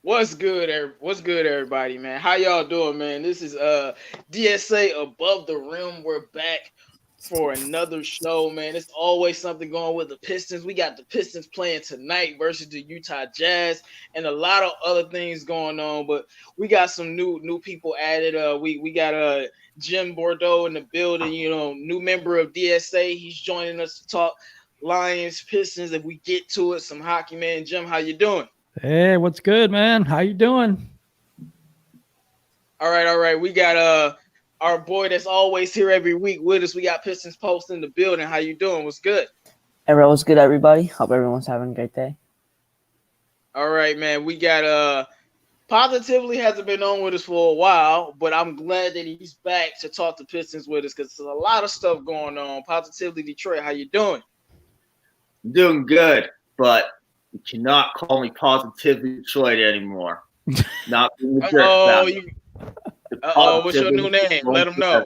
What's good, everybody, man? How y'all doing, man? This is DSA Above the Rim. We're back for another show, man. It's always something going with the Pistons. We got the Pistons playing tonight versus the Utah Jazz, and a lot of other things going on. But we got some new people added. We got Jim Bordeaux in the building. You know, new member of DSA. He's joining us to talk Lions, Pistons. If we get to it, some hockey, man. Jim, how you doing? Hey, what's good, man? How you doing? All right. We got our boy that's always here every week with us. We got Pistons Post in the building. How you doing? What's good? Everyone's good, everybody. Hope everyone's having a great day. All right, man. We got Positively hasn't been on with us for a while, but I'm glad that he's back to talk to Pistons with us because there's a lot of stuff going on. Positively Detroit, how you doing? I'm doing good, but you cannot call me Positively Detroit anymore. Not being a jerk Oh, about it. you. What's your new name? Let them know.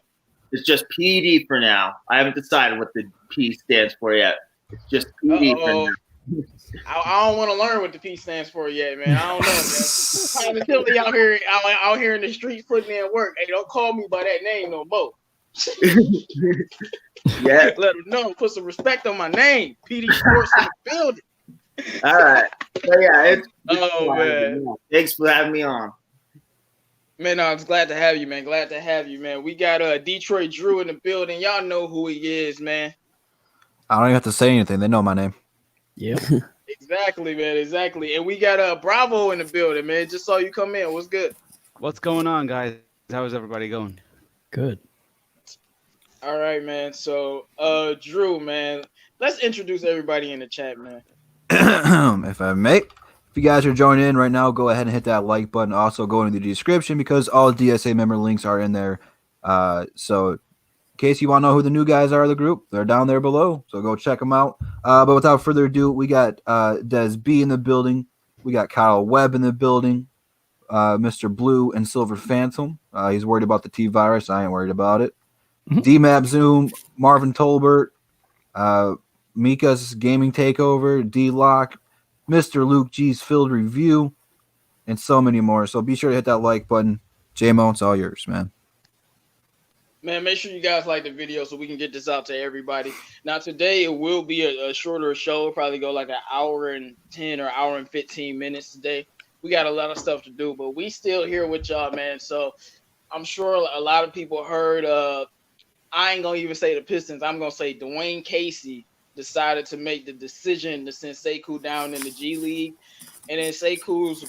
It's just PD for now. I haven't decided what the P stands for yet. It's just PD for Oh, now. I don't want to learn what the P stands for yet, man. I don't know, man. Positively out here in the streets putting in work. Hey, don't call me by that name no more. Yeah. Let them know. Put some respect on my name. PD Sports in the building. All right. So yeah, it's Oh man. Thanks for having me on. Man, I was glad to have you, man. Glad to have you, man. We got Detroit Drew in the building. Y'all know who he is, man. I don't even have to say anything. They know my name. Yep. Exactly, man. Exactly. And we got Bravo in the building, man. Just saw you come in. What's good? What's going on, guys? How is everybody going? Good. All right, man. So, Drew, man, let's introduce everybody in the chat, man. If I may. If you guys are joining in right now, go ahead and hit that like button. Also, go into the description because all DSA member links are in there. So, in case you want to know who the new guys are of the group, they're down there below. So, go check them out. But without further ado, we got Des B in the building. We got Kyle Webb in the building. Mr. Blue and Silver Phantom. He's worried about the T virus. I ain't worried about it. DMAP Zoom, Marvin Tolbert, Mika's Gaming Takeover, D Lock, Mr. Luke G's Field Review, and so many more. So be sure to hit that like button. J-Mo, it's all yours, man. Man, make sure you guys like the video so we can get this out to everybody. Now, today it will be a shorter show. It'll probably go like an hour and 10 or hour and 15 minutes today. We got a lot of stuff to do, but we still here with y'all, man. So I'm sure a lot of people heard I ain't gonna even say the Pistons. I'm gonna say Dwayne Casey decided to make the decision to send Sekou down in the G League, and in Sekou's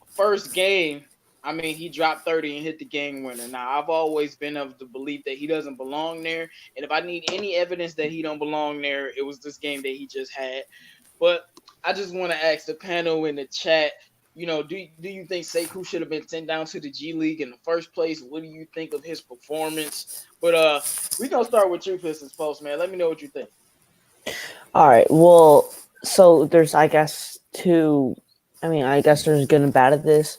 first game, I mean, he dropped 30 and hit the game winner. Now, I've always been of the belief that he doesn't belong there, and if I need any evidence that he don't belong there, it was this game that he just had. But I just want to ask the panel in the chat. You know, do you think Sekou should have been sent down to the G League in the first place? What do you think of his performance? But we gonna start with you, Pistons Post, man. Let me know what you think. All right. Well, so there's, I guess, two. I mean, I guess there's good and bad at this.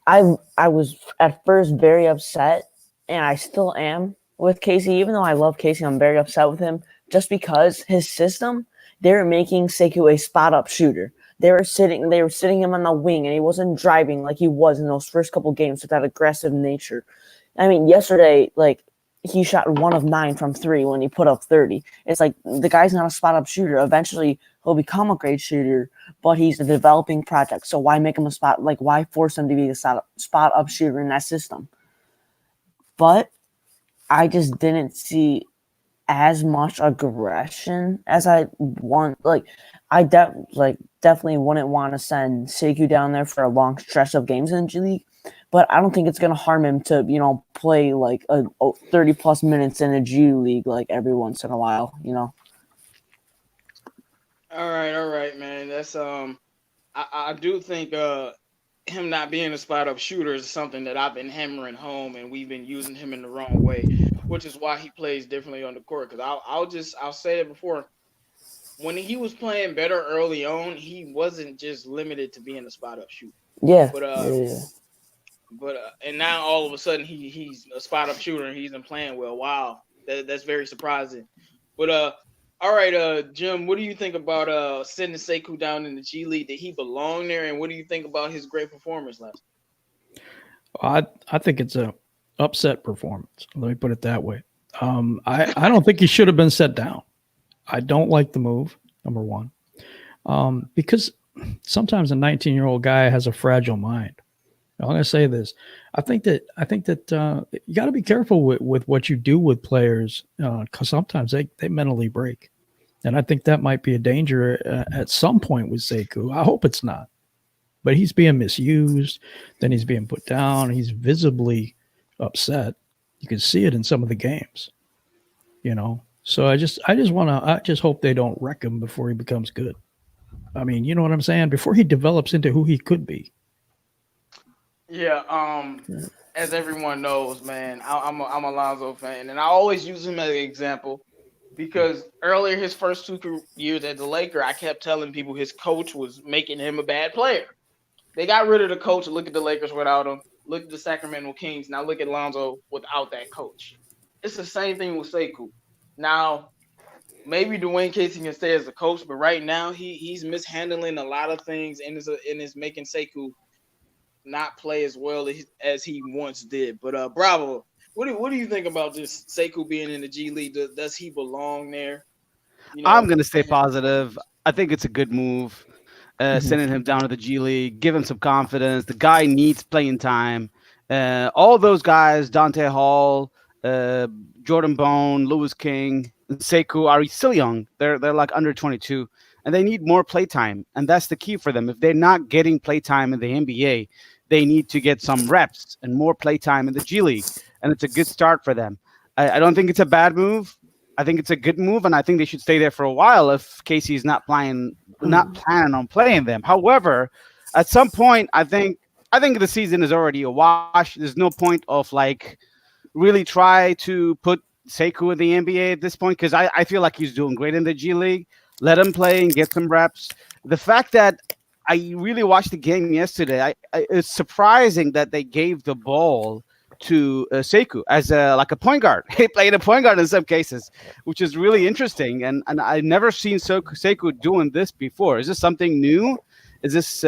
I was at first very upset, and I still am with Casey. Even though I love Casey, I'm very upset with him just because his system. They were making Sekou a spot up shooter. They were sitting him on the wing, and he wasn't driving like he was in those first couple games with that aggressive nature. I mean, yesterday, like, he shot 1 of 9 from 3 when he put up 30. It's like the guy's not a spot up shooter. Eventually, he'll become a great shooter, but he's a developing project. So why make him a spot? Like, why force him to be a spot up shooter in that system? But I just didn't see as much aggression as I want. Like, I definitely wouldn't want to send Sekou down there for a long stretch of games in the G League. But I don't think it's going to harm him to, play like a 30 plus minutes in a G League like every once in a while, All right, man. That's I do think him not being a spot up shooter is something that I've been hammering home, and we've been using him in the wrong way, which is why he plays differently on the court. Because I'll say it before, when he was playing better early on, he wasn't just limited to being a spot up shooter. Yeah. But yeah. And now all of a sudden he's a spot up shooter and he's been playing well. Wow, that's very surprising. But All right, Jim, what do you think about sending Sekou down in the G League? Did he belong there? And what do you think about his great performance last I think it's a upset performance. Let me put it that way. I don't think he should have been set down. I don't like the move, number one, because sometimes a 19-year-old guy has a fragile mind. I'm going to say this. I think that you got to be careful with what you do with players because sometimes they mentally break. And I think that might be a danger at some point with Sekou. I hope it's not. But he's being misused. Then he's being put down. He's visibly upset. You can see it in some of the games. So I just hope they don't wreck him before he becomes good. I mean, you know what I'm saying? Before he develops into who he could be. Yeah, as everyone knows, man, I'm a Lonzo fan, and I always use him as an example because earlier his first 2 years as a Laker, I kept telling people his coach was making him a bad player. They got rid of the coach. Look at the Lakers without him. Look at the Sacramento Kings. Now look at Lonzo without that coach. It's the same thing with Sekou. Now, maybe Dwayne Casey can stay as a coach, but right now he's mishandling a lot of things and is making Sekou not play as well as he once did. But Bravo, what do you think about this Sekou being in the G League? Does he belong there? I'm gonna stay positive. I think it's a good move. Sending him down to the G League, give him some confidence. The guy needs playing time. All those guys, Dante Hall, Jordan Bone, Lewis King, and Sekou are still young. They're like under 22, and they need more play time. And that's the key for them. If they're not getting play time in the NBA, they need to get some reps and more play time in the G League. And it's a good start for them. I don't think it's a bad move. I think it's a good move, and I think they should stay there for a while if Casey's not planning on playing them. However, at some point, I think the season is already a wash. There's no point of really try to put Sekou in the NBA at this point because I feel like he's doing great in the G League. Let him play and get some reps. The fact that I really watched the game yesterday, it's surprising that they gave the ball to Sekou as a point guard. He played a point guard in some cases, which is really interesting. And I've never seen Sekou doing this before. Is this something new? Is this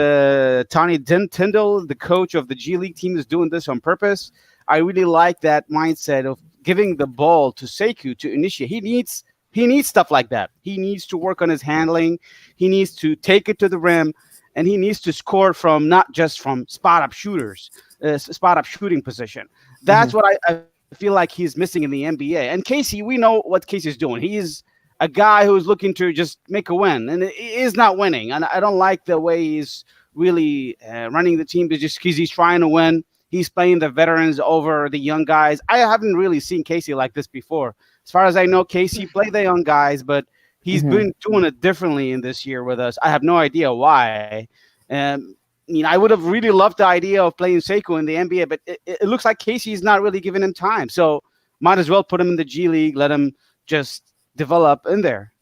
Tony Tyndall, the coach of the G League team, is doing this on purpose? I really like that mindset of giving the ball to Sekou to initiate. He needs stuff like that. He needs to work on his handling. He needs to take it to the rim, and he needs to score from not just from spot up shooting position. That's what I feel like he's missing in the NBA. And Casey, we know what Casey's doing. He's a guy who's looking to just make a win, and he is not winning. And I don't like the way he's really running the team just because he's trying to win. He's playing the veterans over the young guys. I haven't really seen Casey like this before. As far as I know, Casey played the young guys, but he's been doing it differently in this year with us. I have no idea why. I would have really loved the idea of playing Sekou in the NBA, but it looks like Casey's not really giving him time. So might as well put him in the G League, let him just develop in there.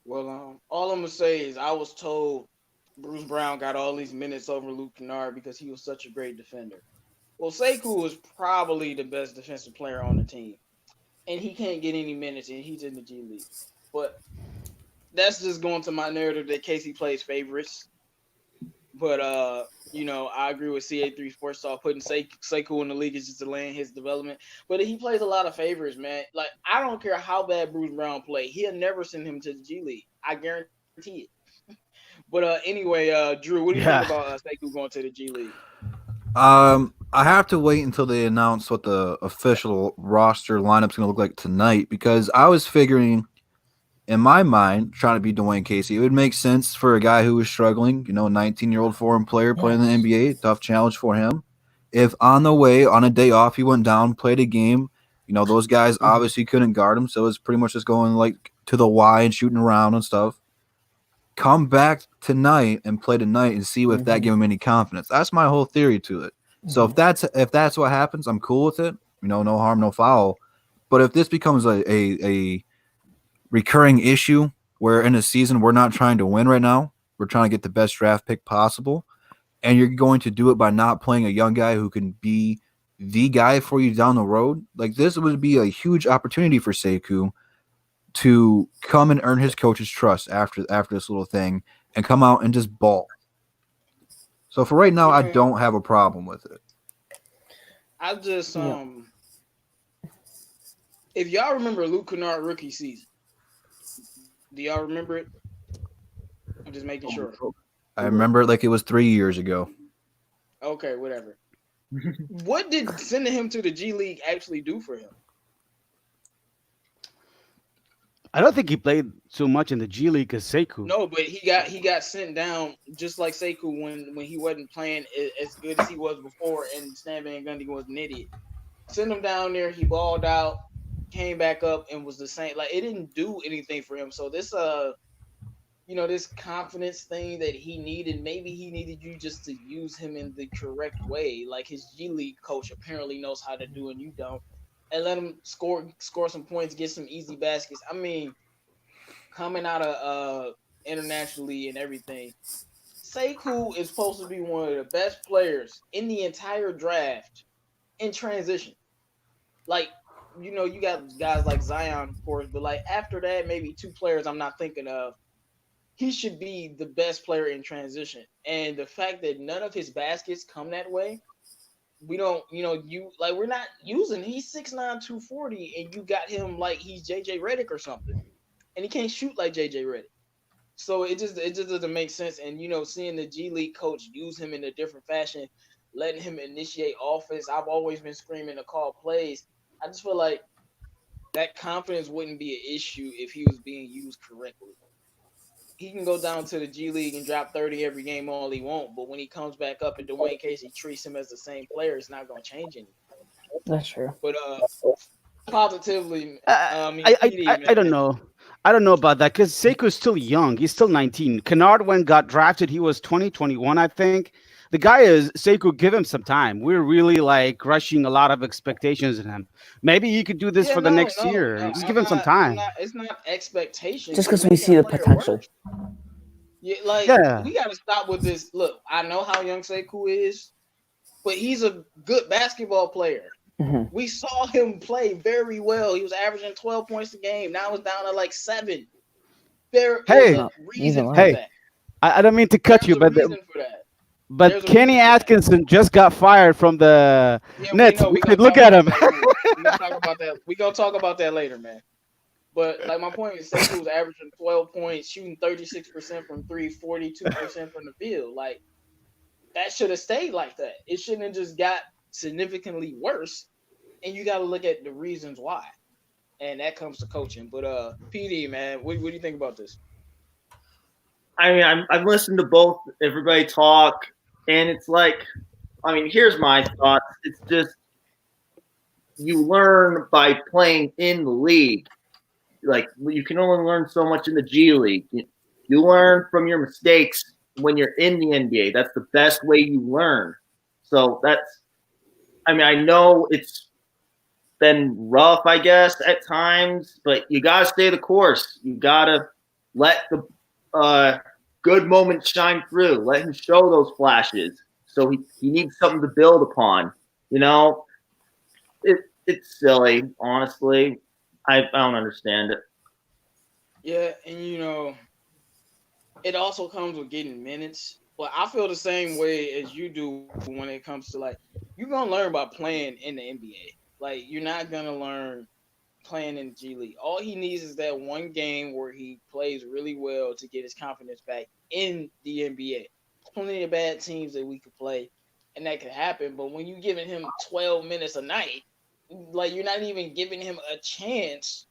Well, all I'm going to say is I was told Bruce Brown got all these minutes over Luke Kennard because he was such a great defender. Well, Sekou is probably the best defensive player on the team, and he can't get any minutes, and he's in the G League. But that's just going to my narrative that Casey plays favorites. But, I agree with CA3 Sports Talk. Putting Sekou in the league is just delaying his development. But he plays a lot of favorites, man. Like, I don't care how bad Bruce Brown play. He'll never send him to the G League. I guarantee it. But anyway, Drew, what do you think about Sekou going to the G League? I have to wait until they announce what the official roster lineup's going to look like tonight because I was figuring – in my mind, trying to be Dwayne Casey, it would make sense for a guy who was struggling, a 19-year-old foreign player playing in the NBA, tough challenge for him. If on the way, on a day off, he went down, played a game, those guys obviously couldn't guard him, so it was pretty much just going to the Y and shooting around and stuff. Come back tonight and play tonight and see if that gave him any confidence. That's my whole theory to it. So if that's what happens, I'm cool with it. No harm, no foul. But if this becomes a recurring issue where in a season we're not trying to win right now, we're trying to get the best draft pick possible, and you're going to do it by not playing a young guy who can be the guy for you down the road, this would be a huge opportunity for Sekou to come and earn his coach's trust after this little thing and come out and just ball. So for right now, I don't have a problem with it. I just if y'all remember Luke Kennard rookie season, do y'all remember it? I'm just making sure. I remember it like it was 3 years ago. Okay, whatever. What did sending him to the G League actually do for him? I don't think he played so much in the G League as Sekou. No, but he got sent down just like Sekou when he wasn't playing as good as he was before, and Stan Van Gundy was an idiot. Sent him down there, he balled out, came back up, and was the same. Like, it didn't do anything for him. So this this confidence thing that he needed, maybe he needed you just to use him in the correct way, like his G League coach apparently knows how to do and you don't, and let him score some points, get some easy baskets. I mean, coming out of internationally and everything, Sekou is supposed to be one of the best players in the entire draft in transition. Like, you got guys like Zion, of course, but like after that, maybe two players I'm not thinking of. He should be the best player in transition. And the fact that none of his baskets come that way, we don't, we're not using. He's 6'9", 240, and you got him like he's JJ Redick or something. And he can't shoot like JJ Redick. So it just doesn't make sense. And seeing the G League coach use him in a different fashion, letting him initiate offense. I've always been screaming to call plays. I just feel like that confidence wouldn't be an issue if he was being used correctly. He can go down to the G League and drop 30 every game all he wants, but when he comes back up and Dwayne Casey treats him as the same player, it's not going to change anything. That's true. But positively, I don't know. I don't know about that because Sekou is still young. He's still 19. Kennard, when got drafted, he was 20, 21, I think. The guy is Sekou. Give him some time. We're really rushing a lot of expectations in him. Maybe he could do this for the next year. Just give him some time. It's not expectation. Just because we see the potential. We got to stop with this. Look, I know how young Sekou is, but he's a good basketball player. Mm-hmm. We saw him play very well. He was averaging 12 points a game. Now it's down to 7. There is a reason for that. I don't mean to cut you, but reason for that. But Kenny Atkinson just got fired from the Nets. We could look at him. We're gonna talk about that. We're gonna talk about that later, man. But my point is, Sekou was averaging 12 points, shooting 36% from 3, 42% from the field. That should have stayed like that. It shouldn't have just got significantly worse. And you got to look at the reasons why. And that comes to coaching. But PD, man, what do you think about this? I mean, I've listened to both everybody talk, and it's here's my thoughts. It's just you learn by playing in the league. You can only learn so much in the G League. You learn from your mistakes when you're in the NBA. That's the best way you learn. So I know it's been rough, I guess, at times, but you got to stay the course. You got to let the good moments shine through. Let him show those flashes. So he needs something to build upon. It's silly, honestly. I don't understand it. Yeah, and it also comes with getting minutes. But I feel the same way as you do when it comes to you're gonna learn by playing in the NBA. You're not gonna learn playing in the G League. All he needs is that one game where he plays really well to get his confidence back in the NBA. Plenty of bad teams that we could play, and that could happen. But when you're giving him 12 minutes a night, you're not even giving him a chance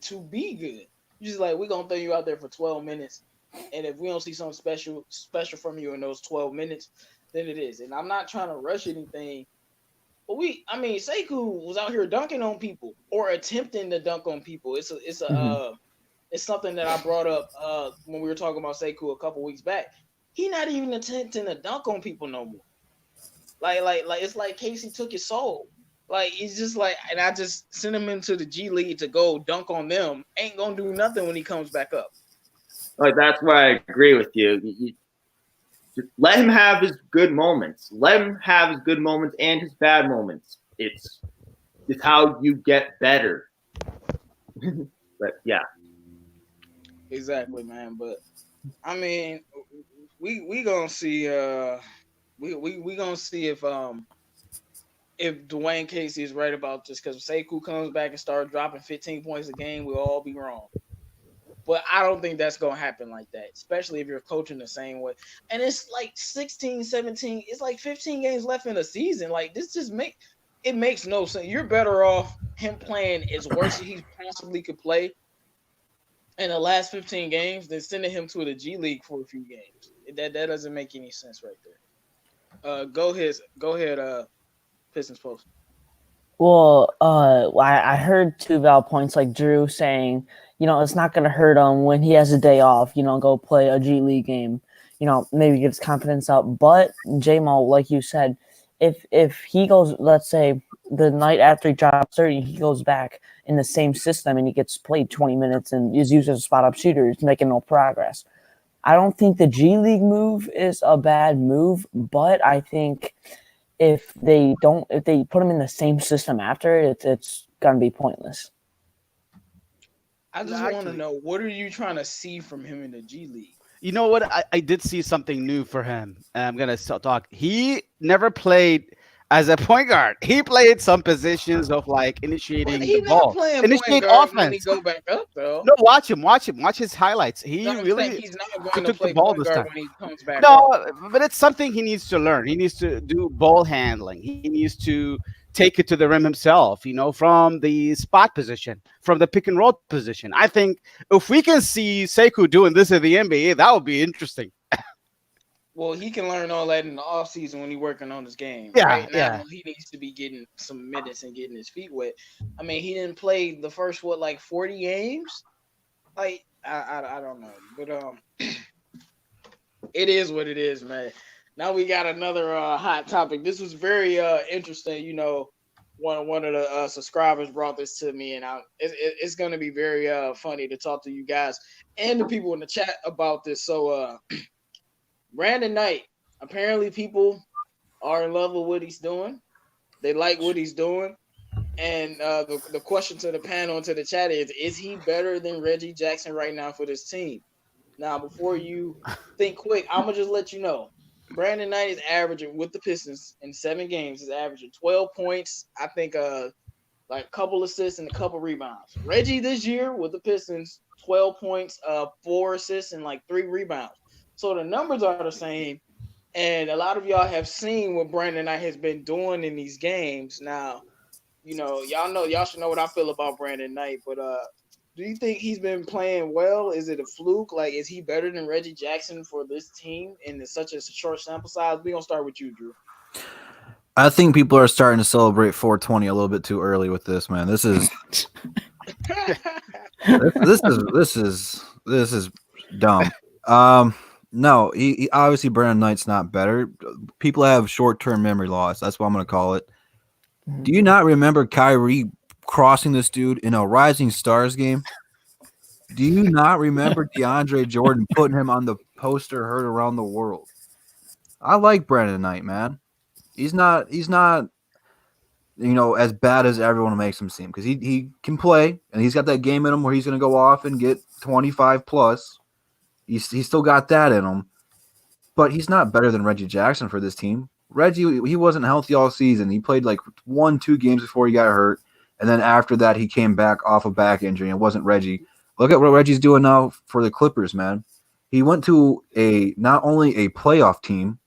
to be good. You're just we're gonna throw you out there for 12 minutes, and if we don't see something special from you in those 12 minutes, then it is. And I'm not trying to rush anything, but Sekou was out here dunking on people or attempting to dunk on people. It's something that I brought up when we were talking about Sekou a couple weeks back. He not even attempting to dunk on people no more. It's like Casey took his soul. He's just and I just sent him into the G League to go dunk on them. Ain't gonna do nothing when he comes back up. That's why I agree with you. Just let him have his good moments. Let him have his good moments and his bad moments. It's how you get better. But yeah, Exactly, man. But I mean, we gonna see. We gonna see if Dwayne Casey is right about this, because Sekou comes back and starts dropping 15 points a game, we'll all be wrong. But I don't think that's going to happen like that, especially if you're coaching the same way. And it's like 16, 17, it's like 15 games left in a season. Like, this just makes no sense. You're better off him playing as worse as he possibly could play in the last 15 games than sending him to the G League for a few games. That doesn't make any sense right there. Go ahead, Pistons Post. Well, I heard two valid points, like Drew saying, it's not going to hurt him when he has a day off, go play a G League game, maybe get his confidence up. But J-Mo, like you said, if he goes, let's say the night after he drops 30, he goes back in the same system and he gets played 20 minutes and is used as a spot up shooter, he's making no progress. I don't think the G League move is a bad move, but I think if they put him in the same system after it's gonna be pointless. I just want to know, what are you trying to see from him in the G League? You know what? I did see something new for him. I'm gonna talk. He never played as a point guard. He played some positions of like initiating But the he not ball, playing point initiate guard when he offense. go back up, though. No, watch him, watch his highlights. No, He I'm saying really he's not going to took the play ball point this guard time. when he comes back No, up. but it's something he needs to learn. He needs to do ball handling. He needs to take it to the rim himself, from the spot position, from the pick and roll position. I think if we can see Sekou doing this in the NBA, that would be interesting. Well, he can learn all that in the off season when he's working on his game. Yeah, Right now, yeah. he needs to be getting some minutes and getting his feet wet. I mean, he didn't play the first 40 games. Like, I don't know, but it is what it is, man. Now we got another hot topic. This was very interesting. One of the subscribers brought this to me, and it's going to be very funny to talk to you guys and the people in the chat about this. So, Brandon Knight, apparently people are in love with what he's doing. They like what he's doing. And the question to the panel and to the chat is he better than Reggie Jackson right now for this team? Now, before you think quick, I'm going to just let you know. Brandon Knight is averaging with the Pistons in 7 games, is averaging 12 points. I think like a couple assists and a couple rebounds. Reggie this year with the Pistons, 12 points, 4 assists and like 3 rebounds. So the numbers are the same. And a lot of y'all have seen what Brandon Knight has been doing in these games. Now, y'all should know what I feel about Brandon Knight, but do you think he's been playing well? Is it a fluke? Like, is he better than Reggie Jackson for this team in such a short sample size? We're gonna start with you, Drew. I think people are starting to celebrate 420 a little bit too early with this, man. This is this is dumb. No, he obviously Brandon Knight's not better. People have short-term memory loss. That's what I'm going to call it. Do you not remember Kyrie crossing this dude in a Rising Stars game? Do you not remember DeAndre Jordan putting him on the poster heard around the world? I like Brandon Knight, man. He's not as bad as everyone makes him seem, because he can play, and he's got that game in him where he's going to go off and get 25 plus. He's still got that in him, but he's not better than Reggie Jackson for this team. Reggie, he wasn't healthy all season. He played like 1-2 games before he got hurt, and then after that he came back off a back injury. It wasn't Reggie. Look at what Reggie's doing now for the Clippers, man. He went to not only a playoff team,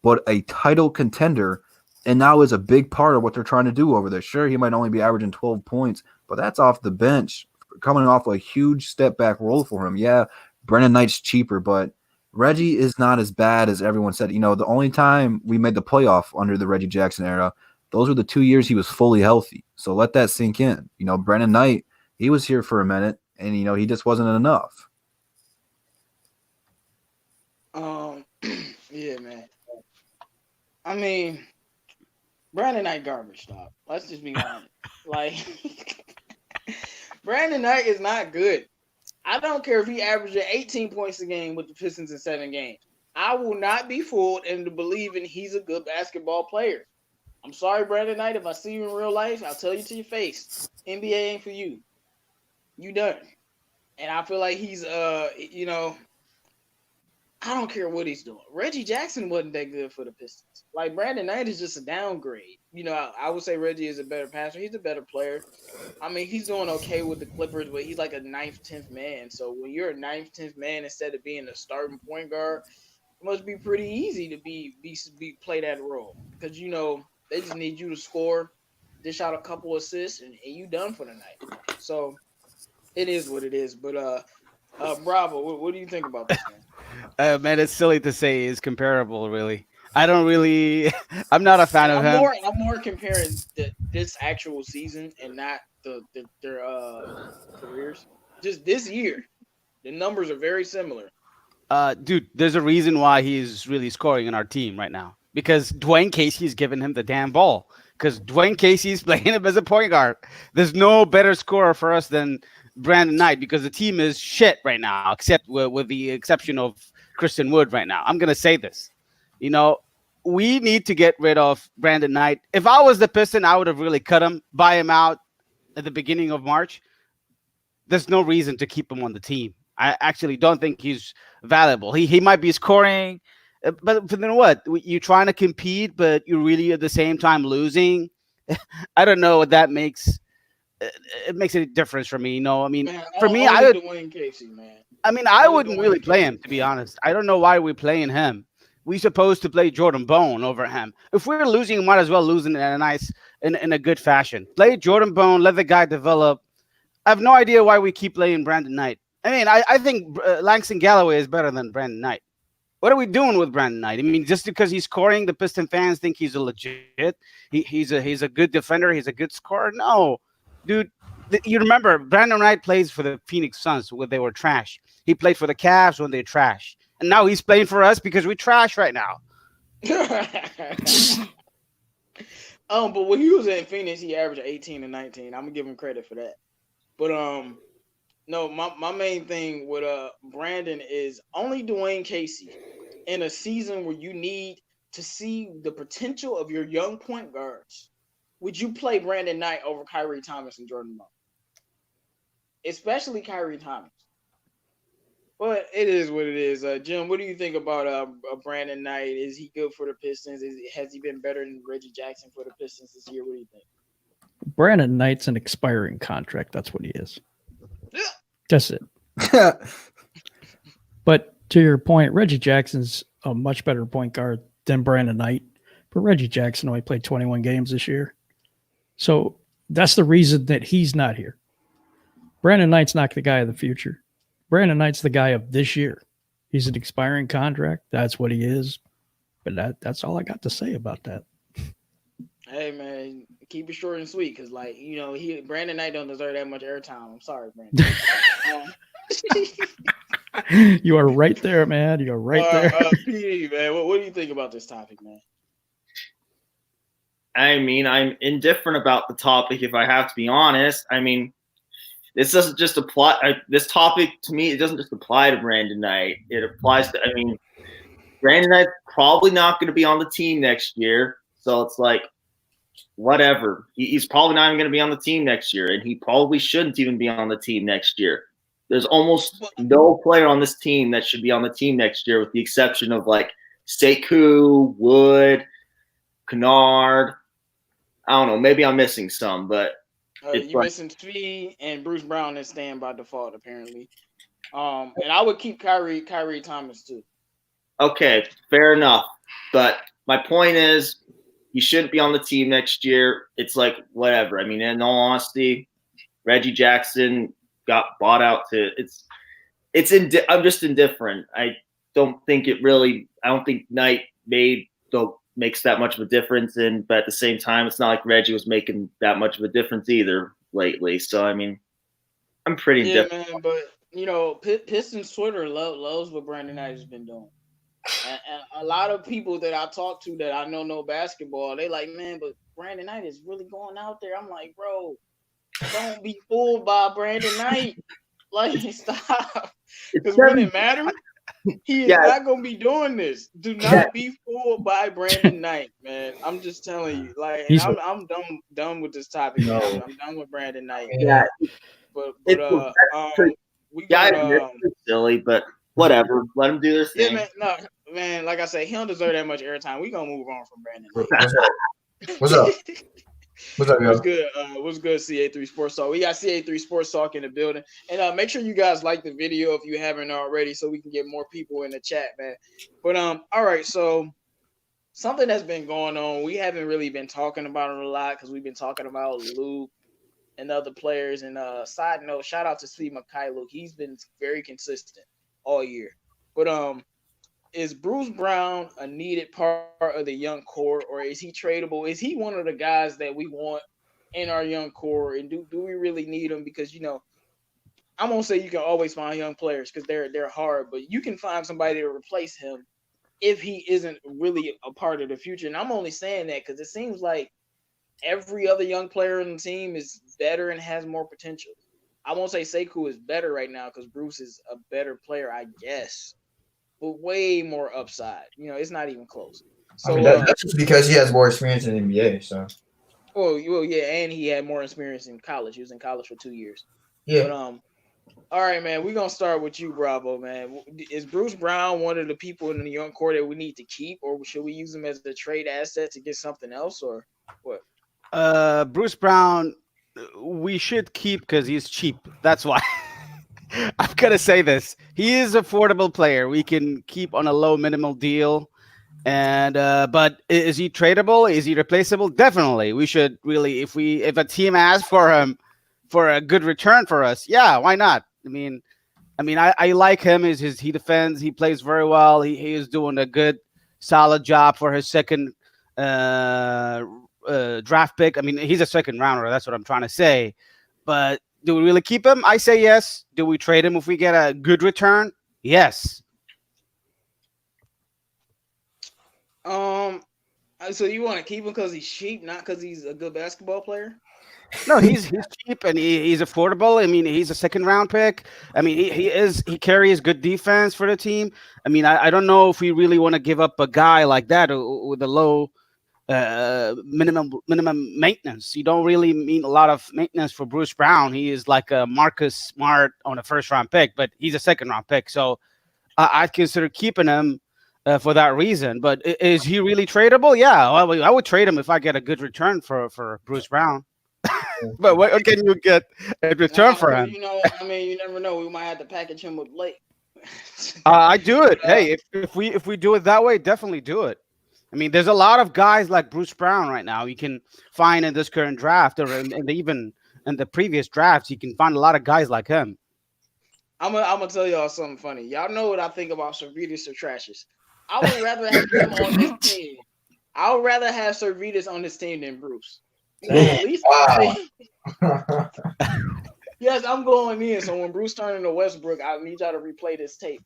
but a title contender, and now is a big part of what they're trying to do over there. Sure, he might only be averaging 12 points, but that's off the bench, coming off a huge step back role for him. Yeah, Brandon Knight's cheaper, but Reggie is not as bad as everyone said. The only time we made the playoff under the Reggie Jackson era, those were the 2 years he was fully healthy. So let that sink in. Brandon Knight, he was here for a minute, and he just wasn't enough. Yeah, man. I mean, Brandon Knight garbage, dog. Let's just be honest. Like, Brandon Knight is not good. I don't care if he averages 18 points a game with the Pistons in 7 games. I will not be fooled into believing he's a good basketball player. I'm sorry, Brandon Knight. If I see you in real life, I'll tell you to your face. NBA ain't for you. You done. and I feel like he's I don't care what he's doing. Reggie Jackson wasn't that good for the Pistons. Like Brandon Knight is just a downgrade. I would say Reggie is a better passer. He's a better player. I mean, he's doing okay with the Clippers, but he's like a ninth, 10th man. So when you're a ninth, 10th man instead of being a starting point guard, it must be pretty easy to be play that role because they just need you to score, dish out a couple assists, and you done for the night. So it is what it is. But Bravo, what do you think about this, man? Man, it's silly to say is comparable. Really, I don't really. I'm not a fan of him. I'm more comparing this actual season and not their careers. Just this year, the numbers are very similar. Dude, there's a reason why he's really scoring in our team right now. Because Dwayne Casey's giving him the damn ball. Because Dwayne Casey's playing him as a point guard. There's no better scorer for us than Brandon Knight because the team is shit right now, except with the exception of Christian Wood right now. I'm gonna say this. We need to get rid of Brandon Knight. If I was the Piston, I would have really cut him, buy him out at the beginning of March. There's no reason to keep him on the team. I actually don't think he's valuable. He might be scoring, but then what? You're trying to compete, but you're really at the same time losing. I don't know what that makes. It makes a difference for me. I mean, man, for me, I would. Dwayne Casey, man. I mean, I wouldn't really play him, to be honest. I don't know why we're playing him. We're supposed to play Jordan Bone over him. If we're losing, we might as well lose in a good fashion. Play Jordan Bone, let the guy develop. I have no idea why we keep playing Brandon Knight. I mean, I think Langston Galloway is better than Brandon Knight. What are we doing with Brandon Knight? I mean, just because he's scoring, the Piston fans think he's a legit. He's a good defender. He's a good scorer. No, dude. You remember Brandon Knight plays for the Phoenix Suns when they were trash. He played for the Cavs when they're trash, and now he's playing for us because we're trash right now. But when he was in Phoenix, he averaged 18 and 19. I'm gonna give him credit for that. But no, my main thing with Brandon is only Dwayne Casey in a season where you need to see the potential of your young point guards. Would you play Brandon Knight over Kyrie Thomas and Jordan Bone? Especially Kyrie Thomas. But it is what it is. Jim, what do you think about Brandon Knight? Is he good for the Pistons? Has he been better than Reggie Jackson for the Pistons this year? What do you think? Brandon Knight's an expiring contract. That's what he is. Yeah. That's it. But to your point, Reggie Jackson's a much better point guard than Brandon Knight. But Reggie Jackson only played 21 games this year. So that's the reason that he's not here. Brandon Knight's not the guy of the future. Brandon Knight's the guy of this year. He's an expiring contract. That's what he is. But that's all I got to say about that. Hey, man, keep it short and sweet because, Brandon Knight don't deserve that much airtime. I'm sorry, Brandon. You are right there, man. You are right there. PD, man, what do you think about this topic, man? I mean, I'm indifferent about the topic if I have to be honest. I mean, this doesn't just apply. This topic to me, it doesn't just apply to Brandon Knight. It applies to. I mean, Brandon Knight's probably not going to be on the team next year, so it's like, whatever. He's probably not even going to be on the team next year, and he probably shouldn't even be on the team next year. There's almost no player on this team that should be on the team next year, with the exception of like Sekou, Wood, Kennard. I don't know. Maybe I'm missing some, but you're missing Tvee and Bruce Brown is staying by default apparently. And I would keep Kyrie Thomas too. Okay, fair enough. But my point is, he shouldn't be on the team next year. It's like whatever. I mean, in all honesty, Reggie Jackson got bought out to. I'm just indifferent. I don't think Knight makes that much of a difference, but at the same time, it's not like Reggie was making that much of a difference either lately. So I mean, I'm pretty indifferent. Man, but Pistons Twitter loves what Brandon Knight has been doing. And a lot of people that I talk to that I know basketball, they like, man, but Brandon Knight is really going out there. I'm like, bro, don't be fooled by Brandon Knight. Like, stop. Because when it matters, he is not going to be doing this. Do not be fooled by Brandon Knight, man. I'm just telling you. Like, I'm done with this topic. No. I'm done with Brandon Knight. Yeah. But we Yeah, got it's silly, but whatever. Let them do their yeah, thing. man. No, man. Like I said, he don't deserve that much airtime. We gonna move on from Brandon. What's up? What's up? What's up, What's yo? good? What's good? CA3 Sports Talk. We got CA3 Sports Talk in the building, and make sure you guys like the video if you haven't already, so we can get more people in the chat, man. But all right. So something that's been going on, we haven't really been talking about it a lot because we've been talking about Luke and other players. And side note, shout out to Steve Luke. He's been very consistent all year. But is Bruce Brown a needed part of the young core, or is he tradable? Is he one of the guys that we want in our young core? And do we really need him? Because I'm gonna say you can always find young players because they're hard, but you can find somebody to replace him if he isn't really a part of the future. And I'm only saying that because it seems like every other young player in the team is better and has more potential. I won't say Sekou is better right now because Bruce is a better player, I guess, but way more upside. It's not even close. So I mean, that's just because he has more experience in the NBA. So. Well, yeah, and he had more experience in college. He was in college for 2 years. Yeah. But all right, man. We're gonna start with you, Bravo, man. Is Bruce Brown one of the people in the young core that we need to keep, or should we use him as a trade asset to get something else, or what? Bruce Brown, we should keep because he's cheap. That's why. I'm gonna say this. He is an affordable player. We can keep on a low minimal deal. And but is he tradable? Is he replaceable? Definitely. We should really, if a team asks for him for a good return for us, yeah, why not? I like him. He defends, he plays very well. He is doing a good, solid job for his second draft pick. I mean, he's a second rounder. That's what I'm trying to say. But do we really keep him? I say yes. Do we trade him if we get a good return? Yes. So you want to keep him because he's cheap, not because he's a good basketball player? No, he's cheap and he's affordable. I mean, he's a second round pick. I mean, he carries good defense for the team. I mean, I don't know if we really want to give up a guy like that with a low minimum maintenance. You don't really mean a lot of maintenance for Bruce Brown. He is like a Marcus Smart on a first round pick, but he's a second round pick. So I'd consider keeping him for that reason. But is he really tradable? Yeah, I would trade him if I get a good return for Bruce Brown. But what can you get in return for him? You never know. We might have to package him with Blake. I do it. Hey, if we do it that way, definitely do it. I mean, there's a lot of guys like Bruce Brown right now you can find in this current draft, or even in the previous drafts. You can find a lot of guys like him. I'm gonna tell y'all something funny. Y'all know what I think about Servetus or Trashes. I would rather have him on this team. I would rather have Servetus on this team than Bruce. At least yes, I'm going in. So when Bruce turned into Westbrook, I need y'all to replay this tape.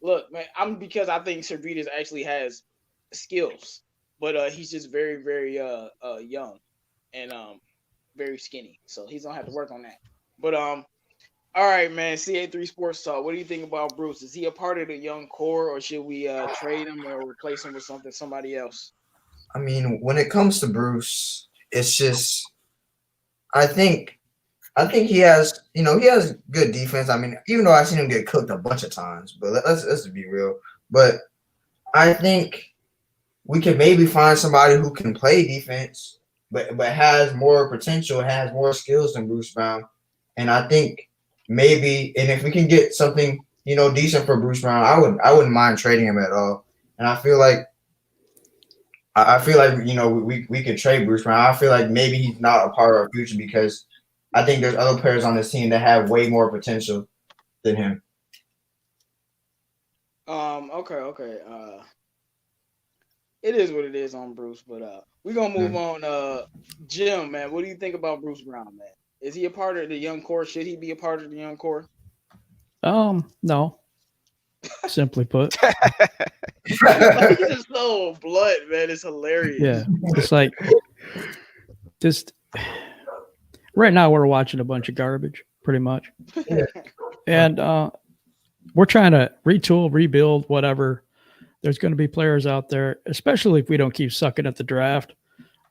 Look, man, because I think Servetus actually has skills, but he's just very, very young and very skinny. So he's gonna have to work on that. But all right, man. CA3 Sports Talk. What do you think about Bruce? Is he a part of the young core, or should we trade him or replace him with somebody else? I mean, when it comes to Bruce, it's just I think he has good defense. I mean, even though I've seen him get cooked a bunch of times, but let's be real. But I think we can maybe find somebody who can play defense, but has more potential, has more skills than Bruce Brown. And I think maybe, and if we can get something decent for Bruce Brown, I wouldn't mind trading him at all. And I feel like we could trade Bruce Brown. I feel like maybe he's not a part of our future because I think there's other players on this team that have way more potential than him. Okay. It is what it is on Bruce, but we're gonna move on. Jim, man, what do you think about Bruce Brown, man? Is he a part of the young core? Should he be a part of the young core? No. Simply put. He's just so blood, man. It's hilarious. Yeah. It's like just right now we're watching a bunch of garbage, pretty much. And we're trying to retool, rebuild, whatever. There's going to be players out there, especially if we don't keep sucking at the draft,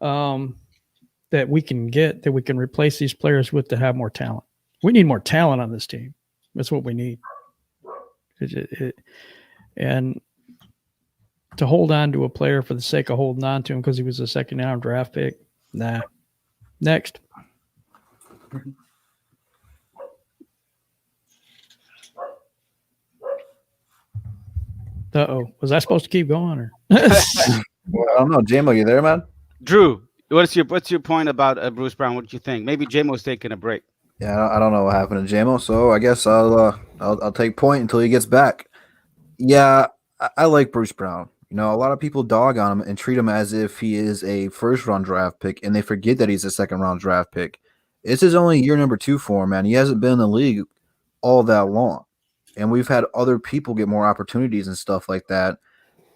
that we can replace these players with to have more talent. We need more talent on this team. That's what we need. And to hold on to a player for the sake of holding on to him because he was a second-round draft pick, nah. Next. Was I supposed to keep going or? Well, I don't know, JMO, you there, man? Drew, what's your point about Bruce Brown? What do you think? Maybe JMO's taking a break. Yeah, I don't know what happened to JMO, so I guess I'll take point until he gets back. Yeah, I like Bruce Brown. You know, a lot of people dog on him and treat him as if he is a first-round draft pick, and they forget that he's a second-round draft pick. This is only year number 2 for him, man. He hasn't been in the league all that long, and we've had other people get more opportunities and stuff like that.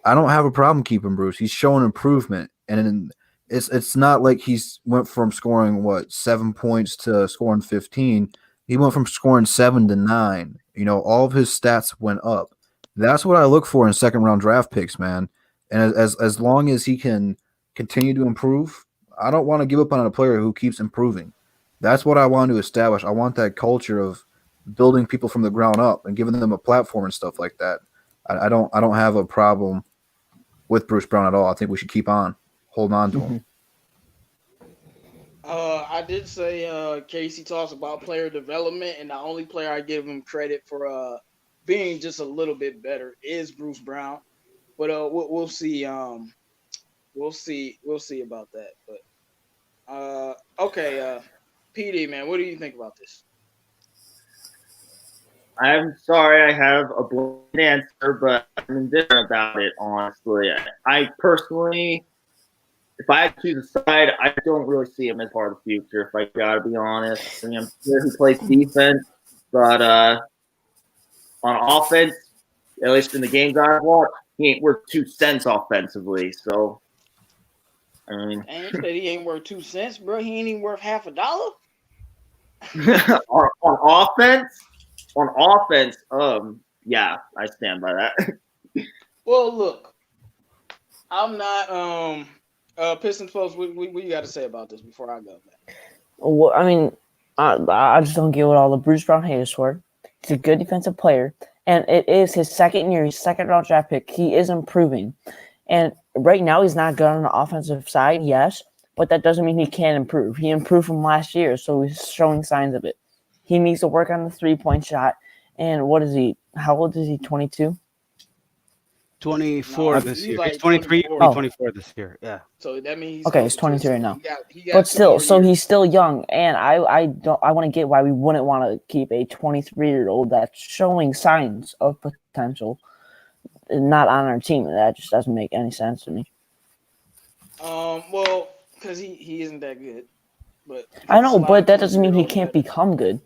I don't have a problem keeping Bruce. He's showing improvement, and it's not like he's went from scoring 7 points to scoring 15. He went from scoring 7 to 9. You know, all of his stats went up. That's what I look for in second-round draft picks, man. And as long as he can continue to improve, I don't want to give up on a player who keeps improving. That's what I want to establish. I want that culture of building people from the ground up and giving them a platform and stuff like that. I don't have a problem with Bruce Brown at all. I think we should keep on holding on to him. I did say Casey talks about player development, and the only player I give him credit for being just a little bit better is Bruce Brown. But we'll see. We'll see about that. But okay, PD man, what do you think about this? I'm sorry I have a blank answer, but I'm indifferent about it, honestly. I personally, if I had to choose a side, I don't really see him as part of the future, if I gotta be honest. I mean, I'm sure he plays defense, but on offense, at least in the games I've watched, he ain't worth 2 cents offensively. So, I mean, and you said he ain't worth 2 cents, bro. He ain't even worth half a dollar. on offense, yeah, I stand by that. Well, look, I'm not Pistons folks. What you got to say about this before I go back? Well, I mean, I just don't get what all the Bruce Brown haters for. He's a good defensive player, and it is his second year. He's second-round draft pick. He is improving, and right now he's not good on the offensive side, yes, but that doesn't mean he can't improve. He improved from last year, so he's showing signs of it. He needs to work on the three-point shot. And what is he? How old is he? 22? 24 No, this he's year. like He's 23. 24. 24 this year. Yeah. So that means he's Okay, close he's to 23 right 20. now. He got But 2 still, more so years. he's still young, and I want to get why we wouldn't want to keep a 23-year-old that's showing signs of potential not on our team. That just doesn't make any sense to me. Well, because he isn't that good. But I know, but that doesn't mean he 23-year-olds can't better. become good.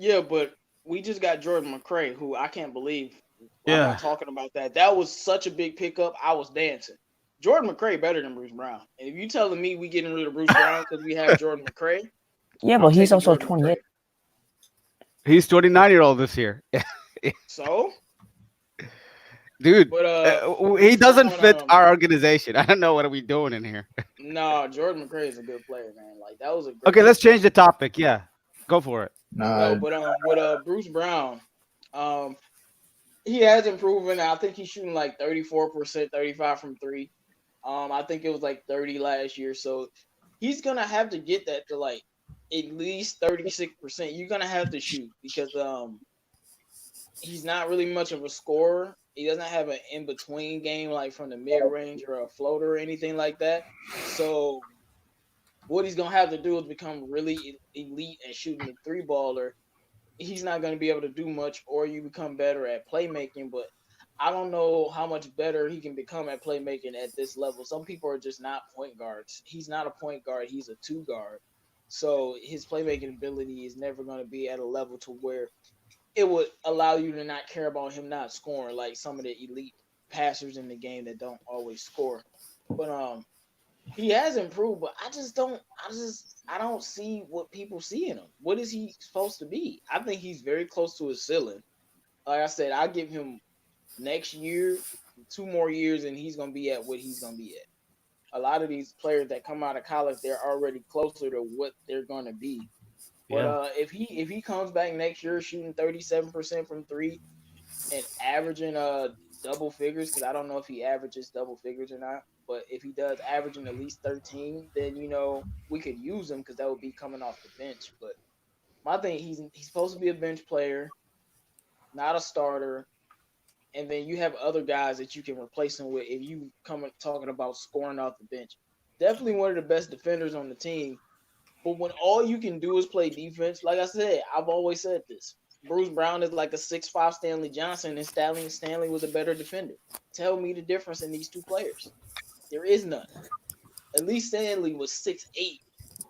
Yeah, but we just got Jordan McRae, who I can't believe I'm Yeah. not talking about that. That was such a big pickup. I was dancing. Jordan McRae better than Bruce Brown. And if you telling me we getting rid of Bruce Brown because we have Jordan McRae, Yeah, but I'm he's taking also Jordan 28. McRae. He's 29-year-old this year. So, Dude, but he doesn't fit on, our organization. I don't know what are we doing in here. no, Jordan McRae is a good player, man. Like that was a great Okay, let's change the topic. Yeah, go for it. No, but with Bruce Brown, he has improved. I think he's shooting like 34%, 35 from 3. I think it was like 30 last year. So he's gonna have to get that to like at least 36%. You're gonna have to shoot because he's not really much of a scorer. He doesn't have an in-between game like from the mid-range or a floater or anything like that. So what he's gonna have to do is become really elite at shooting the 3-baller. He's not gonna be able to do much, or you become better at playmaking. But I don't know how much better he can become at playmaking at this level. Some people are just not point guards. He's not a point guard. He's a 2 guard. So his playmaking ability is never going to be at a level to where it would allow you to not care about him not scoring like some of the elite passers in the game that don't always score. But he has improved, but I don't see what people see in him. What is he supposed to be? I think he's very close to his ceiling. Like I said, I give him next year 2 more years and he's gonna be at what he's gonna be at. A lot of these players that come out of college, they're already closer to what they're gonna be. But Yeah. if he comes back next year shooting 37% from three and averaging double figures, because I don't know if he averages double figures or not, but if he does averaging at least 13, then we could use him because that would be coming off the bench. But my thing, he's supposed to be a bench player, not a starter. And then you have other guys that you can replace him with if you come talking about scoring off the bench. Definitely one of the best defenders on the team. But when all you can do is play defense, like I said, I've always said this. Bruce Brown is like a 6'5" Stanley Johnson, and Stanley was a better defender. Tell me the difference in these two players. There is none. At least Stanley was 6'8"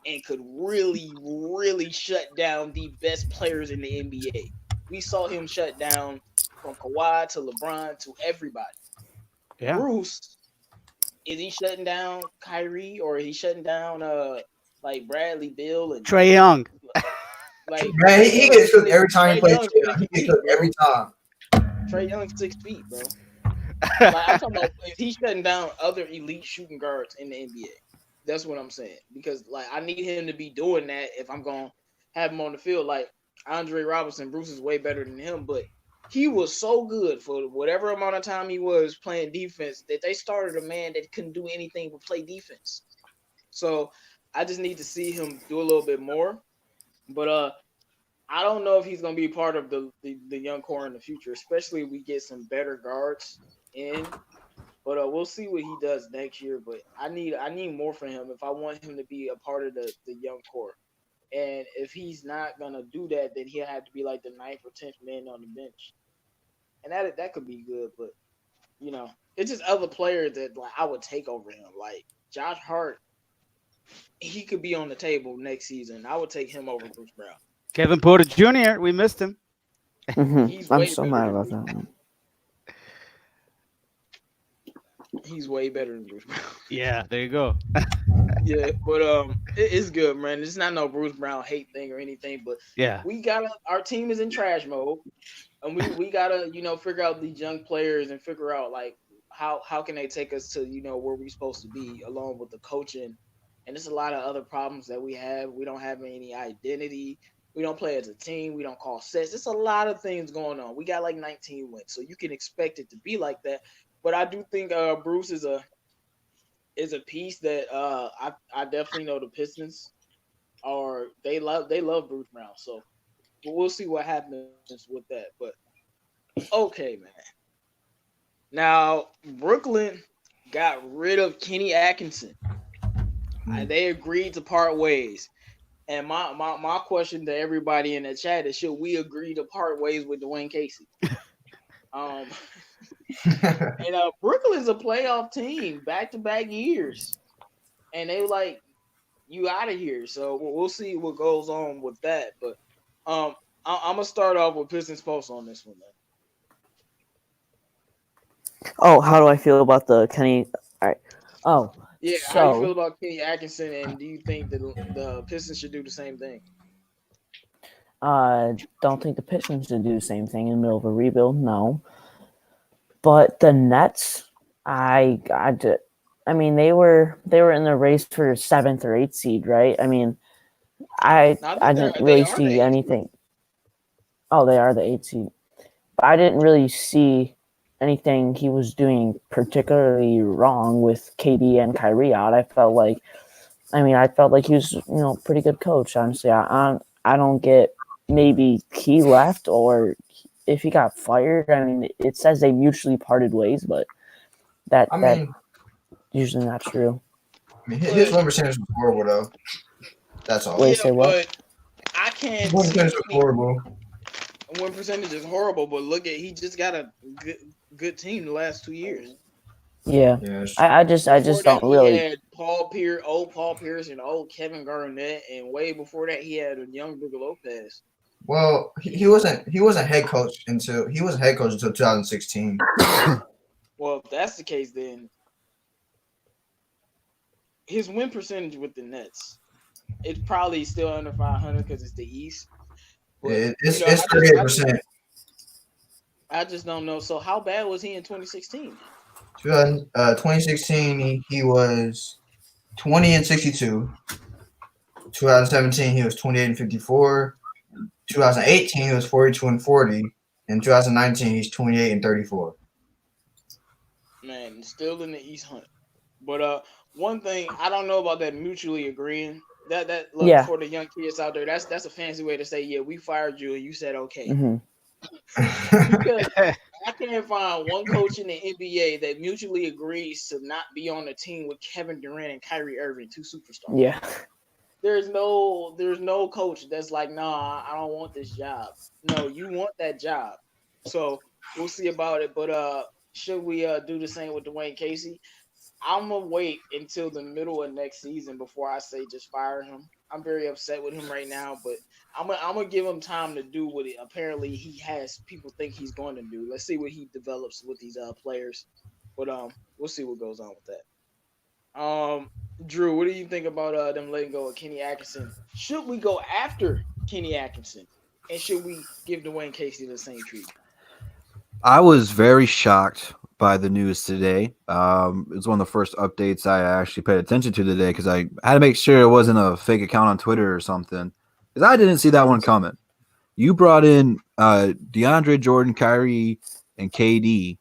and could really, really shut down the best players in the NBA. We saw him shut down from Kawhi to LeBron to everybody. Yeah. Bruce, is he shutting down Kyrie or is he shutting down like Bradley Beal and Trey Young. like Man, he gets cooked every time he Trey plays. Young's 6 He gets feet, cooked bro. every time. Trey Young's 6 feet, bro. Like I'm talking about if he's shutting down other elite shooting guards in the NBA. That's what I'm saying. Because like I need him to be doing that if I'm gonna have him on the field. Like Andre Robertson, Bruce is way better than him, but he was so good for whatever amount of time he was playing defense that they started a man that couldn't do anything but play defense. So I just need to see him do a little bit more. But I don't know if he's gonna be part of the young core in the future, especially if we get some better guards in. But we'll see what he does next year. But I need more from him if I want him to be a part of the young core. And if he's not gonna do that, then he'll have to be like the 9th or 10th man on the bench. And that could be good, but it's just other players that like I would take over him. Like Josh Hart, he could be on the table next season. I would take him over Bruce Brown. Kevin Porter Jr. We missed him. He's I'm way so better mad than about Bruce that Brown. one. He's way better than Bruce Brown. Yeah, there you go. Yeah, but it's good, man. It's not no Bruce Brown hate thing or anything, but Yeah. our team is in trash mode, and we gotta figure out these young players and figure out like how can they take us to where we're supposed to be, along with the coaching. And there's a lot of other problems that we have. We don't have any identity. We don't play as a team. We don't call sets. There's a lot of things going on. We got like 19 wins, so you can expect it to be like that. But I do think Bruce is a piece that I definitely know the Pistons they love Bruce Brown. So we'll see what happens with that. But okay, man. Now Brooklyn got rid of Kenny Atkinson. They agreed to part ways. And my question to everybody in the chat is: should we agree to part ways with Dwayne Casey? And Brooklyn's a playoff team, back-to-back years, and they like you out of here. So we'll see what goes on with that. But I'm gonna start off with Pistons Post on this one, man. Oh, how do I feel about the Kenny? All right. Oh, Yeah, so, how you feel about Kenny Atkinson, and do you think that the Pistons should do the same thing? don't think the Pistons should do the same thing in the middle of a rebuild. No, but the Nets, I mean, they were in the race for 7th or 8th seed, right? I mean, I didn't really see anything. Oh, they are the 8th seed, but I didn't really see anything he was doing particularly wrong with KD and Kyrie out. I felt like he was, pretty good coach. Honestly, I don't get, maybe he left or if he got fired. I mean, it says they mutually parted ways, but that's usually not true. I mean, his win percentage was horrible, though. That's all. Wait, say what? But I can't Win see percentage was horrible. win percentage is horrible. But look he just got a good team the last 2 years. Yeah, Yes. I just don't really. He had Paul Pierce, and old Kevin Garnett, and way before that he had a young Brook Lopez. Well, he wasn't head coach until 2016. Well, if that's the case, then his win percentage with the Nets, it's probably still under 500 because it's the East. But, It's 38%. I just don't know. So how bad was he in 2016? 2016, he was 20 and 62. 2017, he was 28 and 54. 2018, he was 42 and 40. In 2019, he's 28 and 34. Man, still in the East hunt. But one thing I don't know about that mutually agreeing. That look Yeah. for the young kids out there. That's a fancy way to say, yeah, we fired you and you said okay. hmm Because I can't find one coach in the NBA that mutually agrees to not be on the team with Kevin Durant and Kyrie Irving, two superstars. Yeah. There's no coach that's like, nah, I don't want this job. No, you want that job. So we'll see about it. But should we do the same with Dwayne Casey? I'm gonna wait until the middle of next season before I say just fire him. I'm very upset with him right now, but I'm gonna give him time to do what apparently he has people think he's going to do. Let's see what he develops with these players. But we'll see what goes on with that. Drew, what do you think about them letting go of Kenny Atkinson? Should we go after Kenny Atkinson, and should we give Dwayne Casey the same treatment? I was very shocked by the news today. It was one of the first updates I actually paid attention to today because I had to make sure it wasn't a fake account on Twitter or something because I didn't see that one coming. You brought in DeAndre Jordan, Kyrie, and KD.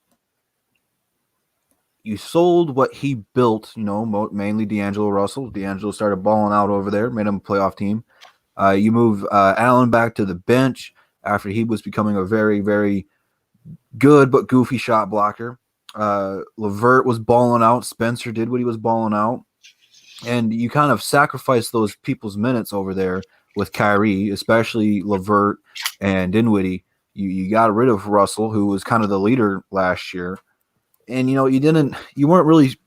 You sold what he built, mainly D'Angelo Russell. D'Angelo started balling out over there, made him a playoff team. You move Allen back to the bench after he was becoming a very, very good but goofy shot blocker. LeVert was balling out. Spencer did what he was balling out. And you kind of sacrificed those people's minutes over there with Kyrie, especially LeVert and Dinwiddie. You got rid of Russell, who was kind of the leader last year. And, you weren't really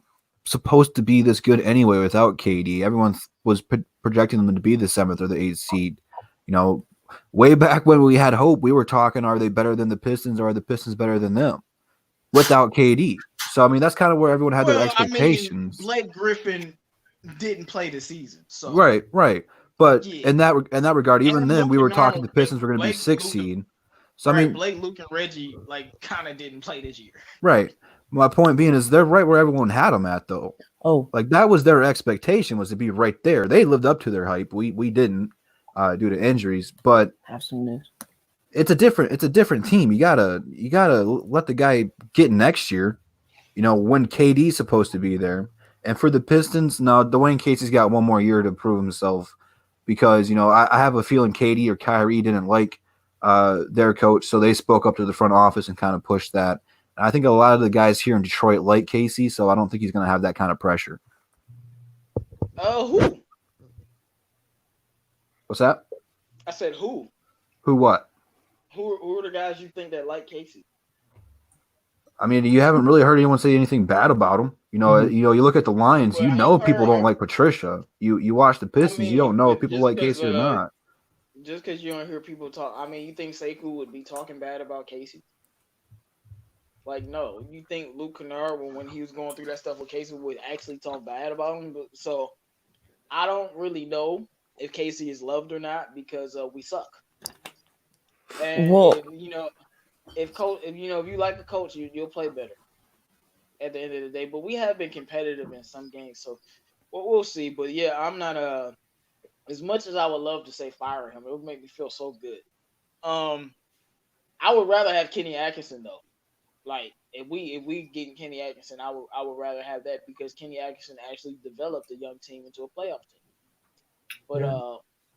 supposed to be this good anyway without KD. Everyone was projecting them to be the 7th or the 8th seed. Way back when we had hope, we were talking, are they better than the Pistons or are the Pistons better than them without KD? So, that's kind of where everyone had their expectations. Blake Griffin didn't play the season. So Right. But yeah. in that regard, even And then, we Luke were and talking the Arnold, Pistons were going to be Blake, 6th Luke, seed. So, right, Blake, Luke, and Reggie kind of didn't play this year. Right. My point being is they're right where everyone had them at, though. Oh, That was their expectation, was to be right there. They lived up to their hype. We didn't due to injuries, but have some news. it's a different team. You gotta let the guy get next year. When KD's supposed to be there. And for the Pistons, no, Dwayne Casey's got one more year to prove himself because I have a feeling KD or Kyrie didn't like their coach, so they spoke up to the front office and kind of pushed that. And I think a lot of the guys here in Detroit like Casey, so I don't think he's going to have that kind of pressure. Who? What's that? I said who? Who what? Who are the guys you think that like Casey? You haven't really heard anyone say anything bad about him. You look at the Lions, Well, people don't like Patricia. You watch the Pistons, you don't know if people like Casey or not. Just because you don't hear people talk, you think Sekou would be talking bad about Casey? Like, no. You think Luke Kennard, when he was going through that stuff with Casey, would actually talk bad about him? So, I don't really know if Casey is loved or not because we suck. And, if you like a coach, you'll play better at the end of the day. But we have been competitive in some games, so we'll see. But yeah, I'm not as much as I would love to say fire him, it would make me feel so good. I would rather have Kenny Atkinson though. Like if we get Kenny Atkinson, I would rather have that because Kenny Atkinson actually developed a young team into a playoff team. But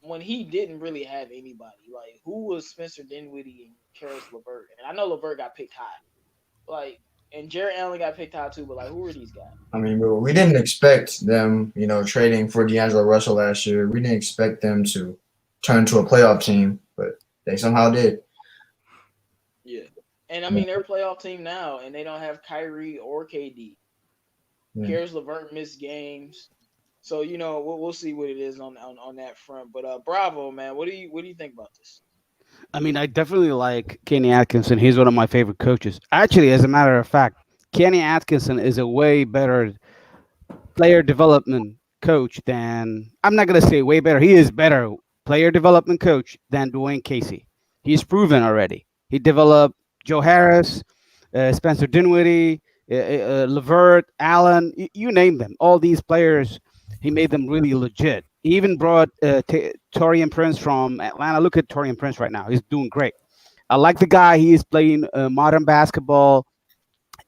when he didn't really have anybody, like who was Spencer Dinwiddie and Karis LeVert? And I know LeVert got picked high, and Jarrett Allen got picked high too. But who are these guys? We didn't expect them, trading for D'Angelo Russell last year. We didn't expect them to turn into a playoff team, but they somehow did. Yeah, and they're a playoff team now, and they don't have Kyrie or KD. Yeah. Karis LeVert missed games. So we'll see what it is on that front. But bravo, man. What do you think about this? I definitely like Kenny Atkinson. He's one of my favorite coaches. Actually, as a matter of fact, Kenny Atkinson is a way better player development coach than I'm not gonna say way better. He is better player development coach than Dwayne Casey. He's proven already. He developed Joe Harris, Spencer Dinwiddie, LeVert, Allen. You name them. All these players. He made them really legit. He even brought Torian Prince from Atlanta. Look at Torian Prince right now; he's doing great. I like the guy. He is playing modern basketball.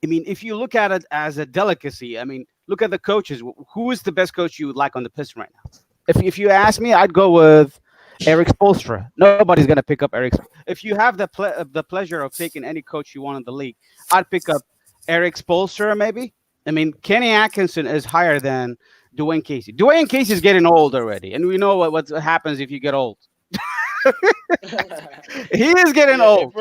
I mean, if you look at it as a delicacy, I mean, look at the coaches. Who is the best coach you would like on the Piston right now? If you ask me, I'd go with Eric Spoelstra. Nobody's gonna pick up Eric. If you have the pleasure of taking any coach you want in the league, I'd pick up Eric Spoelstra maybe. I mean, Kenny Atkinson is higher than Dwayne Casey. Dwayne Casey is getting old already, and we know what happens if you get old. He is getting Yeah, old.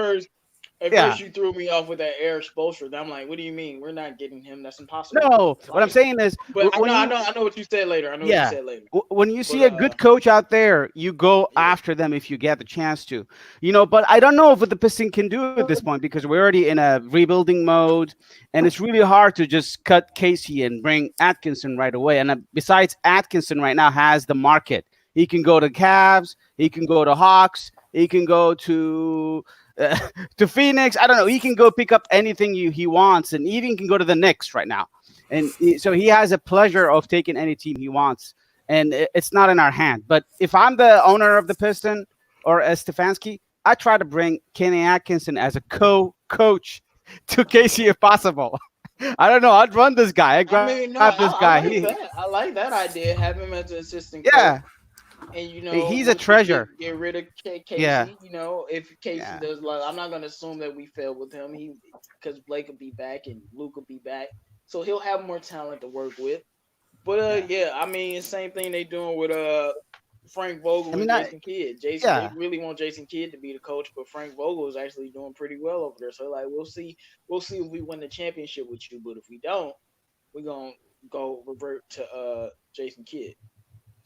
at Yeah. first you threw me off with that Eric Spoelstra. I'm like, what do you mean? We're not getting him. That's impossible. No, what I'm saying is, But when I you, know what you said later. I know what yeah, you said later. when you see But a good coach out there, you go yeah. after them if you get the chance to. But I don't know what the Pistons can do at this point because we're already in a rebuilding mode, and it's really hard to just cut Casey and bring Atkinson right away. And besides, Atkinson right now has the market. He can go to Cavs, he can go to Hawks, he can go uh, to Phoenix. I don't know. He can go pick up anything he wants, and even can go to the Knicks right now. And so he has a pleasure of taking any team he wants, and it's not in our hand. But if I'm the owner of the Piston or Stefanski, I try to bring Kenny Atkinson as a co-coach to Casey if possible. I don't know. I'd run this guy. I'd grab I mean, no, this I guy. like that. I like that idea. Have him as an assistant coach. Yeah, And he's a once we treasure. get rid of Casey. Yeah. If Casey Yeah. does, I'm not gonna assume that we failed with him. Because Blake will be back and Luke will be back, so he'll have more talent to work with. But yeah, I mean, same thing they doing with Frank Vogel and Jason Kidd. They really want Jason Kidd to be the coach, but Frank Vogel is actually doing pretty well over there. So like, we'll see if we win the championship with you. But if we don't, we're gonna go revert to Jason Kidd.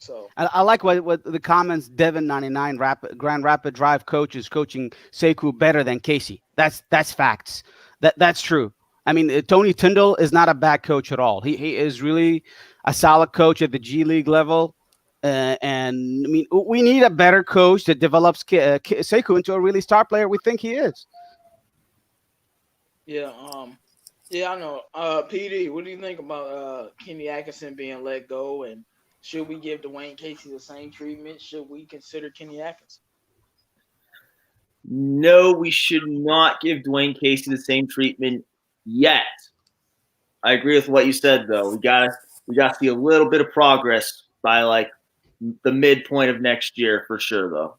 So I like what the comments. Devin 99 Grand Rapid Drive coach is coaching Sekou better than Casey. That's facts. That's true. I mean, Tony Tyndall is not a bad coach at all. He is really a solid coach at the G League level. And I mean, we need a better coach that develops Sekou into a really star player. We think he is. yeah, I know. PD, what do you think about Kenny Atkinson being let go, and should we give Dwayne Casey the same treatment? Should we consider Kenny Atkinson? No, we should not give Dwayne Casey the same treatment yet. I agree with what you said, though. We gotta see a little bit of progress by like the midpoint of next year for sure, though.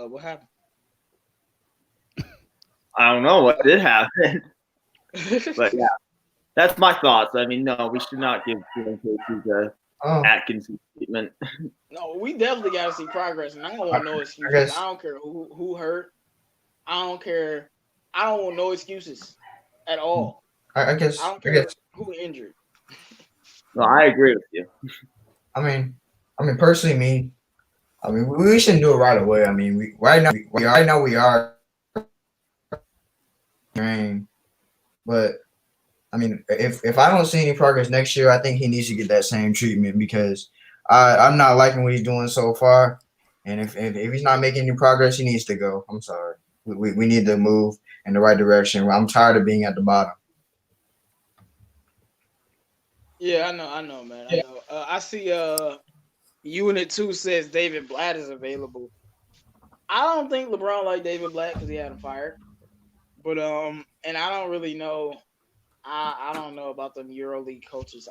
What happened? I don't know what did happen, but yeah, that's my thoughts. I mean, no, we should not give Dwayne Casey the Atkinson treatment. No, we definitely got to see progress, and I don't want no excuses. I don't care who hurt. I don't care. I don't want no excuses at all. I guess. I don't care who injured. No, I agree with you. I mean, personally, we shouldn't do it right away. I mean, right now we are. But I mean, if I don't see any progress next year, I think he needs to get that same treatment because I'm not liking what he's doing so far. And if he's not making any progress, he needs to go. I'm sorry. We need to move in the right direction. I'm tired of being at the bottom. Yeah, I know, man. I know. I see. Unit 2 says David Blatt is available. I don't think LeBron liked David Blatt because he had him fired. But and I don't really know. I don't know about them EuroLeague coaches.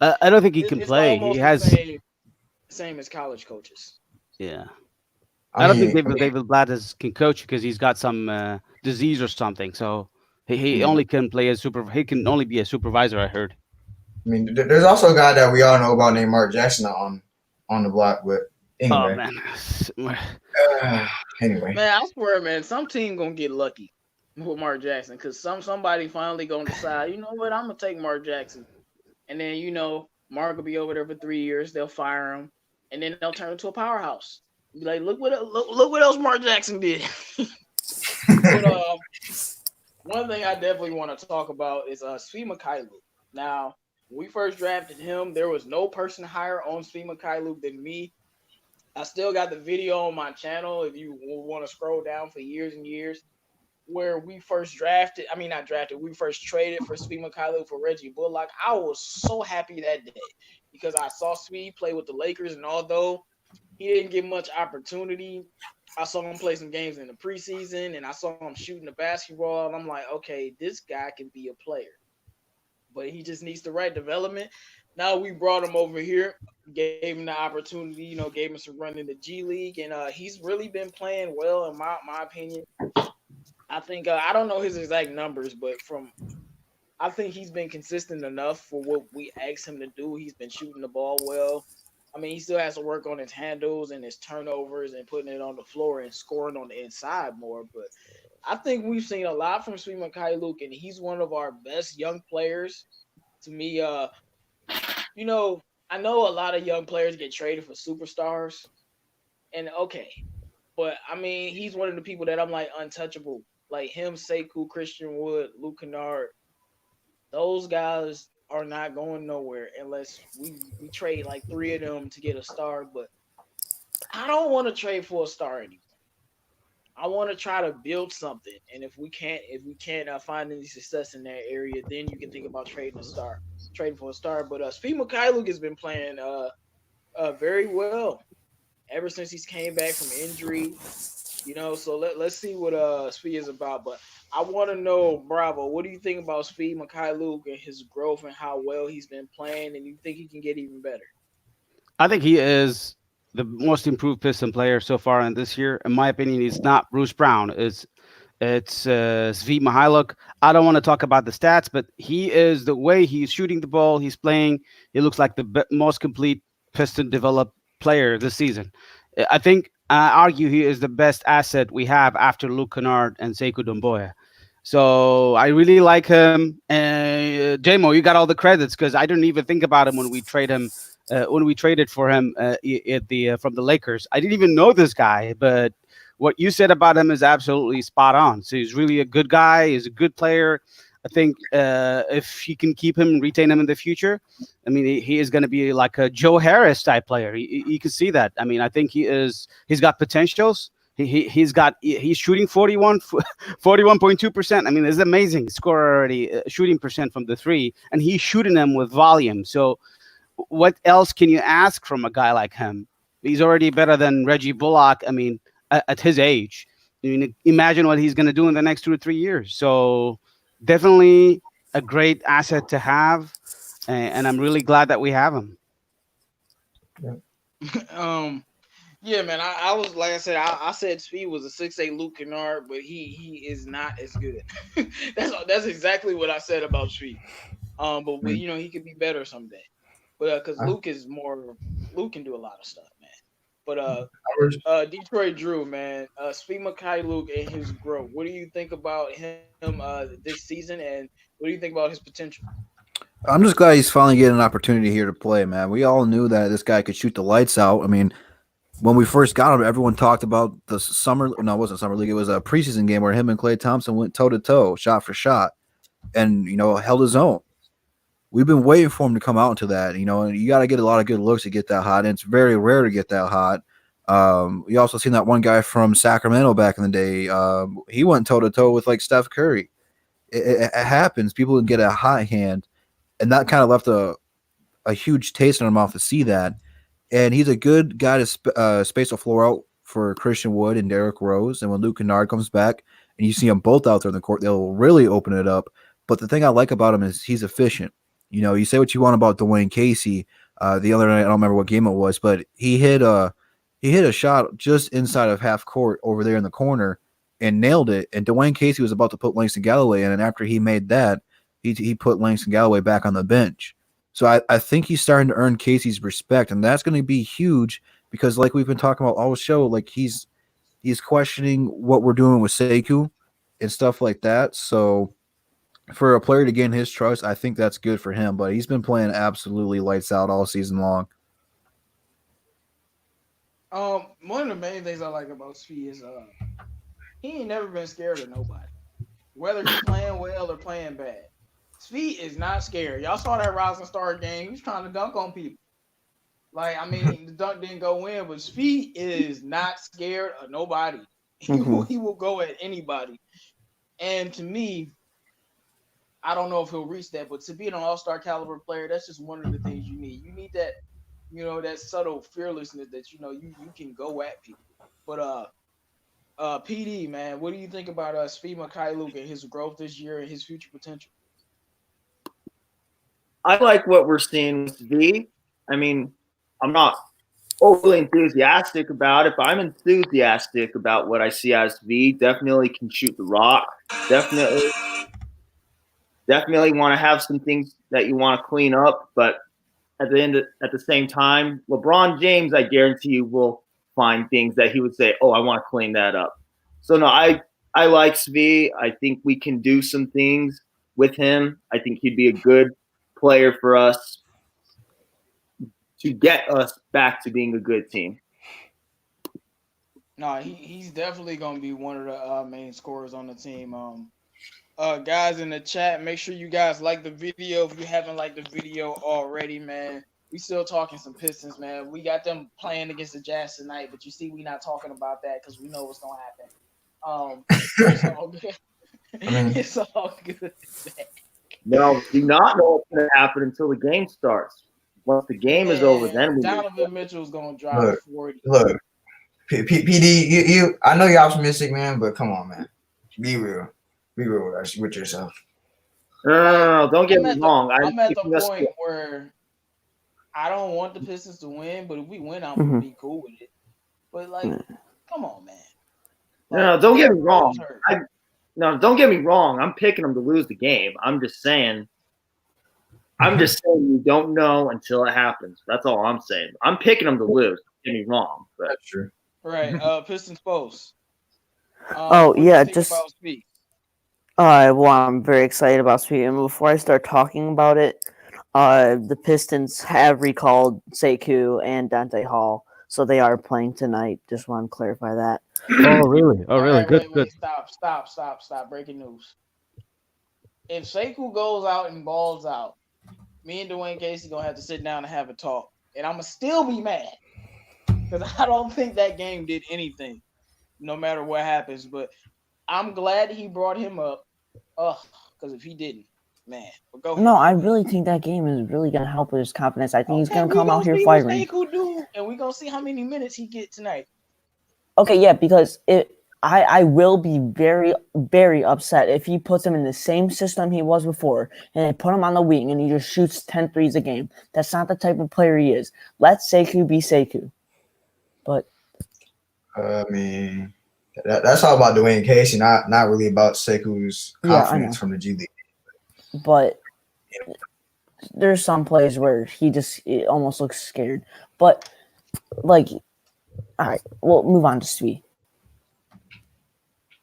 I don't think he can play. He has same as college coaches. Yeah. I don't think David Blatt can coach because he's got some disease or something. So he only can play as he can only be a supervisor. I heard. I mean, there's also a guy that we all know about named Mark Jackson on the block, but anyway. Oh man. Anyway. Man, I swear, man, some team gonna get lucky with Mark Jackson because somebody finally gonna decide. You know what? I'm gonna take Mark Jackson, and then Mark will be over there for 3 years. They'll fire him, and then they'll turn into a powerhouse. Be like, look what else Mark Jackson did. But one thing I definitely want to talk about is Svi Mykhailiuk. Now, when we first drafted him, there was no person higher on Svi Mykhailiuk than me. I still got the video on my channel if you want to scroll down for years and years. where we first drafted, I mean not drafted, we first traded for Speed Mikhailuk for Reggie Bullock, I was so happy that day because I saw Speed play with the Lakers, and although he didn't get much opportunity, I saw him play some games in the preseason, and I saw him shooting the basketball, and I'm like, okay, this guy can be a player, but he just needs the right development. Now we brought him over here, gave him the opportunity, gave him some run in the G League, and he's really been playing well in my opinion. I think I don't know his exact numbers, but I think he's been consistent enough for what we asked him to do. He's been shooting the ball well. I mean, he still has to work on his handles and his turnovers and putting it on the floor and scoring on the inside more. But I think we've seen a lot from Sweet Mikhailuk, and he's one of our best young players. To me, I know a lot of young players get traded for superstars, and okay, but I mean, he's one of the people that I'm like untouchable. Like him, Sekou, Christian Wood, Luke Kennard, those guys are not going nowhere unless we trade like three of them to get a star. But I don't want to trade for a star anymore. I want to try to build something, and if we can't find any success in that area, then you can think about trading for a star. But Speed Mikhailuk has been playing very well ever since he's came back from injury. So let's see what Speed is about. But I want to know, Bravo, what do you think about Speed Mikhailuk and his growth and how well he's been playing, and you think he can get even better? I think he is the most improved Piston player so far in this year. In my opinion, it's not Bruce Brown. It's Svi Mihailuk. I don't want to talk about the stats, but he is the way he's shooting the ball, he's playing. He looks like the most complete Piston developed player this season. I think I argue he is the best asset we have after Luke Kennard and Sekou Doumbouya. So I really like him. JMO, you got all the credits because I didn't even think about him when we traded for him at the from the Lakers. I didn't even know this guy, but what you said about him is absolutely spot on. So he's really a good guy. He's a good player. I think if you can keep him and retain him in the future, I mean, he is going to be like a Joe Harris type player. You can see that. I mean, I think he's got potentials. He's shooting 41.2%. I mean, it's amazing. He scored already shooting percent from the three, and he's shooting them with volume. So what else can you ask from a guy like him? He's already better than Reggie Bullock. I mean, at his age, I mean, imagine what he's going to do in the next 2 to 3 years. So definitely a great asset to have, and I'm really glad that we have him. Yeah, man. I was like I said, I said Speed was a 6'8" Luke Kennard, but he is not as good. that's exactly what I said about Speed. But he could be better someday. But because Luke can do a lot of stuff, man. But Detroit Drew, man, Speed Mikhailuk and his growth. What do you think about him this season, and what do you think about his potential? I'm just glad he's finally getting an opportunity here to play, man. We all knew that this guy could shoot the lights out. I mean, when we first got him, everyone talked about the summer. No, it wasn't summer league. It was a preseason game where him and Klay Thompson went toe to toe, shot for shot, and held his own. We've been waiting for him to come out into that, and you got to get a lot of good looks to get that hot, and it's very rare to get that hot. We also seen that one guy from Sacramento back in the day. He went toe to toe with like Steph Curry. It happens. People can get a hot hand, and that kind of left a huge taste in our mouth to see that. And he's a good guy to space the floor out for Christian Wood and Derrick Rose. And when Luke Kennard comes back and you see them both out there in the court, they'll really open it up. But the thing I like about him is he's efficient. You say what you want about Dwayne Casey. The other night, I don't remember what game it was, but he hit a shot just inside of half court over there in the corner and nailed it. And Dwayne Casey was about to put Langston Galloway in, and after he made that, he put Langston Galloway back on the bench. So I think he's starting to earn Casey's respect, and that's going to be huge because, like we've been talking about all the show, like he's questioning what we're doing with Sekou and stuff like that. So for a player to gain his trust, I think that's good for him. But he's been playing absolutely lights out all season long. One of the main things I like about Speed is he ain't never been scared of nobody, whether he's playing well or playing bad. Speed is not scared. Y'all saw that Rising Star game. He was trying to dunk on people. Like, I mean, the dunk didn't go in, but Speed is not scared of nobody. He will go at anybody. And to me, I don't know if he'll reach that, but to be an all-star caliber player, that's just one of the things you need. You need that, that subtle fearlessness that you can go at people. But PD, man, what do you think about Svi Mikhailuk and his growth this year and his future potential? I like what we're seeing with V. I mean, I'm not overly enthusiastic about it, but I'm enthusiastic about what I see as V. Definitely can shoot the rock. Definitely, definitely want to have some things that you want to clean up, but at the same time, LeBron James, I guarantee you, will find things that he would say, "Oh, I want to clean that up." So no, I like Svi. I think we can do some things with him. I think he'd be a good player for us to get us back to being a good team. No, he's definitely gonna be one of the main scorers on the team. Guys in the chat, make sure you guys like the video if you haven't liked the video already, man. We still talking some Pistons, man. We got them playing against the Jazz tonight, but you see, we not talking about that because we know what's gonna happen. It's all good. I mean, It's all good. No, do not know what's going to happen until the game starts. Once the game is over, then Man, we Donovan Mitchell's gonna drop look, 40. look, PD, you. I know you're optimistic, man, but come on, man. Be real. Be real with yourself. No, don't get me wrong. I'm at the point where I don't want the Pistons to win, but if we win, I'm gonna be cool with it. But come on, man. No, don't get me wrong. Don't get me wrong. I'm picking them to lose the game. I'm just saying you don't know until it happens. That's all I'm saying. I'm picking them to lose. Don't get me wrong. But. That's true. Right. Pistons post. Oh yeah, just about Speak? well, I'm very excited about Sweet. And before I start talking about it, the Pistons have recalled Sekou and Dante Hall, so they are playing tonight. Just want to clarify that. Oh, really? Oh, really? Right, Good, wait, good. Stop. Breaking news. If Sekou goes out and balls out, me and Dwayne Casey gonna have to sit down and have a talk, and I'm gonna still be mad because I don't think that game did anything, no matter what happens. But I'm glad he brought him up. Because if he didn't, man, but go ahead. No, I really think that game is really gonna help with his confidence. I think he's gonna come out here firing. Sekou do, and we gonna see how many minutes he get tonight. Okay, yeah, because I will be very, very upset if he puts him in the same system he was before and they put him on the wing and he just shoots 10 threes a game. That's not the type of player he is. Let Sekou be Sekou. But I mean, that's all about Dwayne Casey, not really about Sekou's confidence from the G League. But there's some plays where it almost looks scared. But all right, we'll move on to Svi.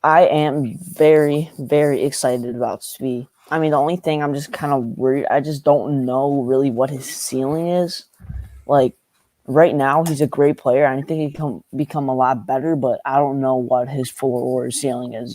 I am very, very excited about Svi. I mean, the only thing I'm just kind of worried, I just don't know really what his ceiling is. Right now, he's a great player. I think he can become a lot better, but I don't know what his floor or his ceiling is,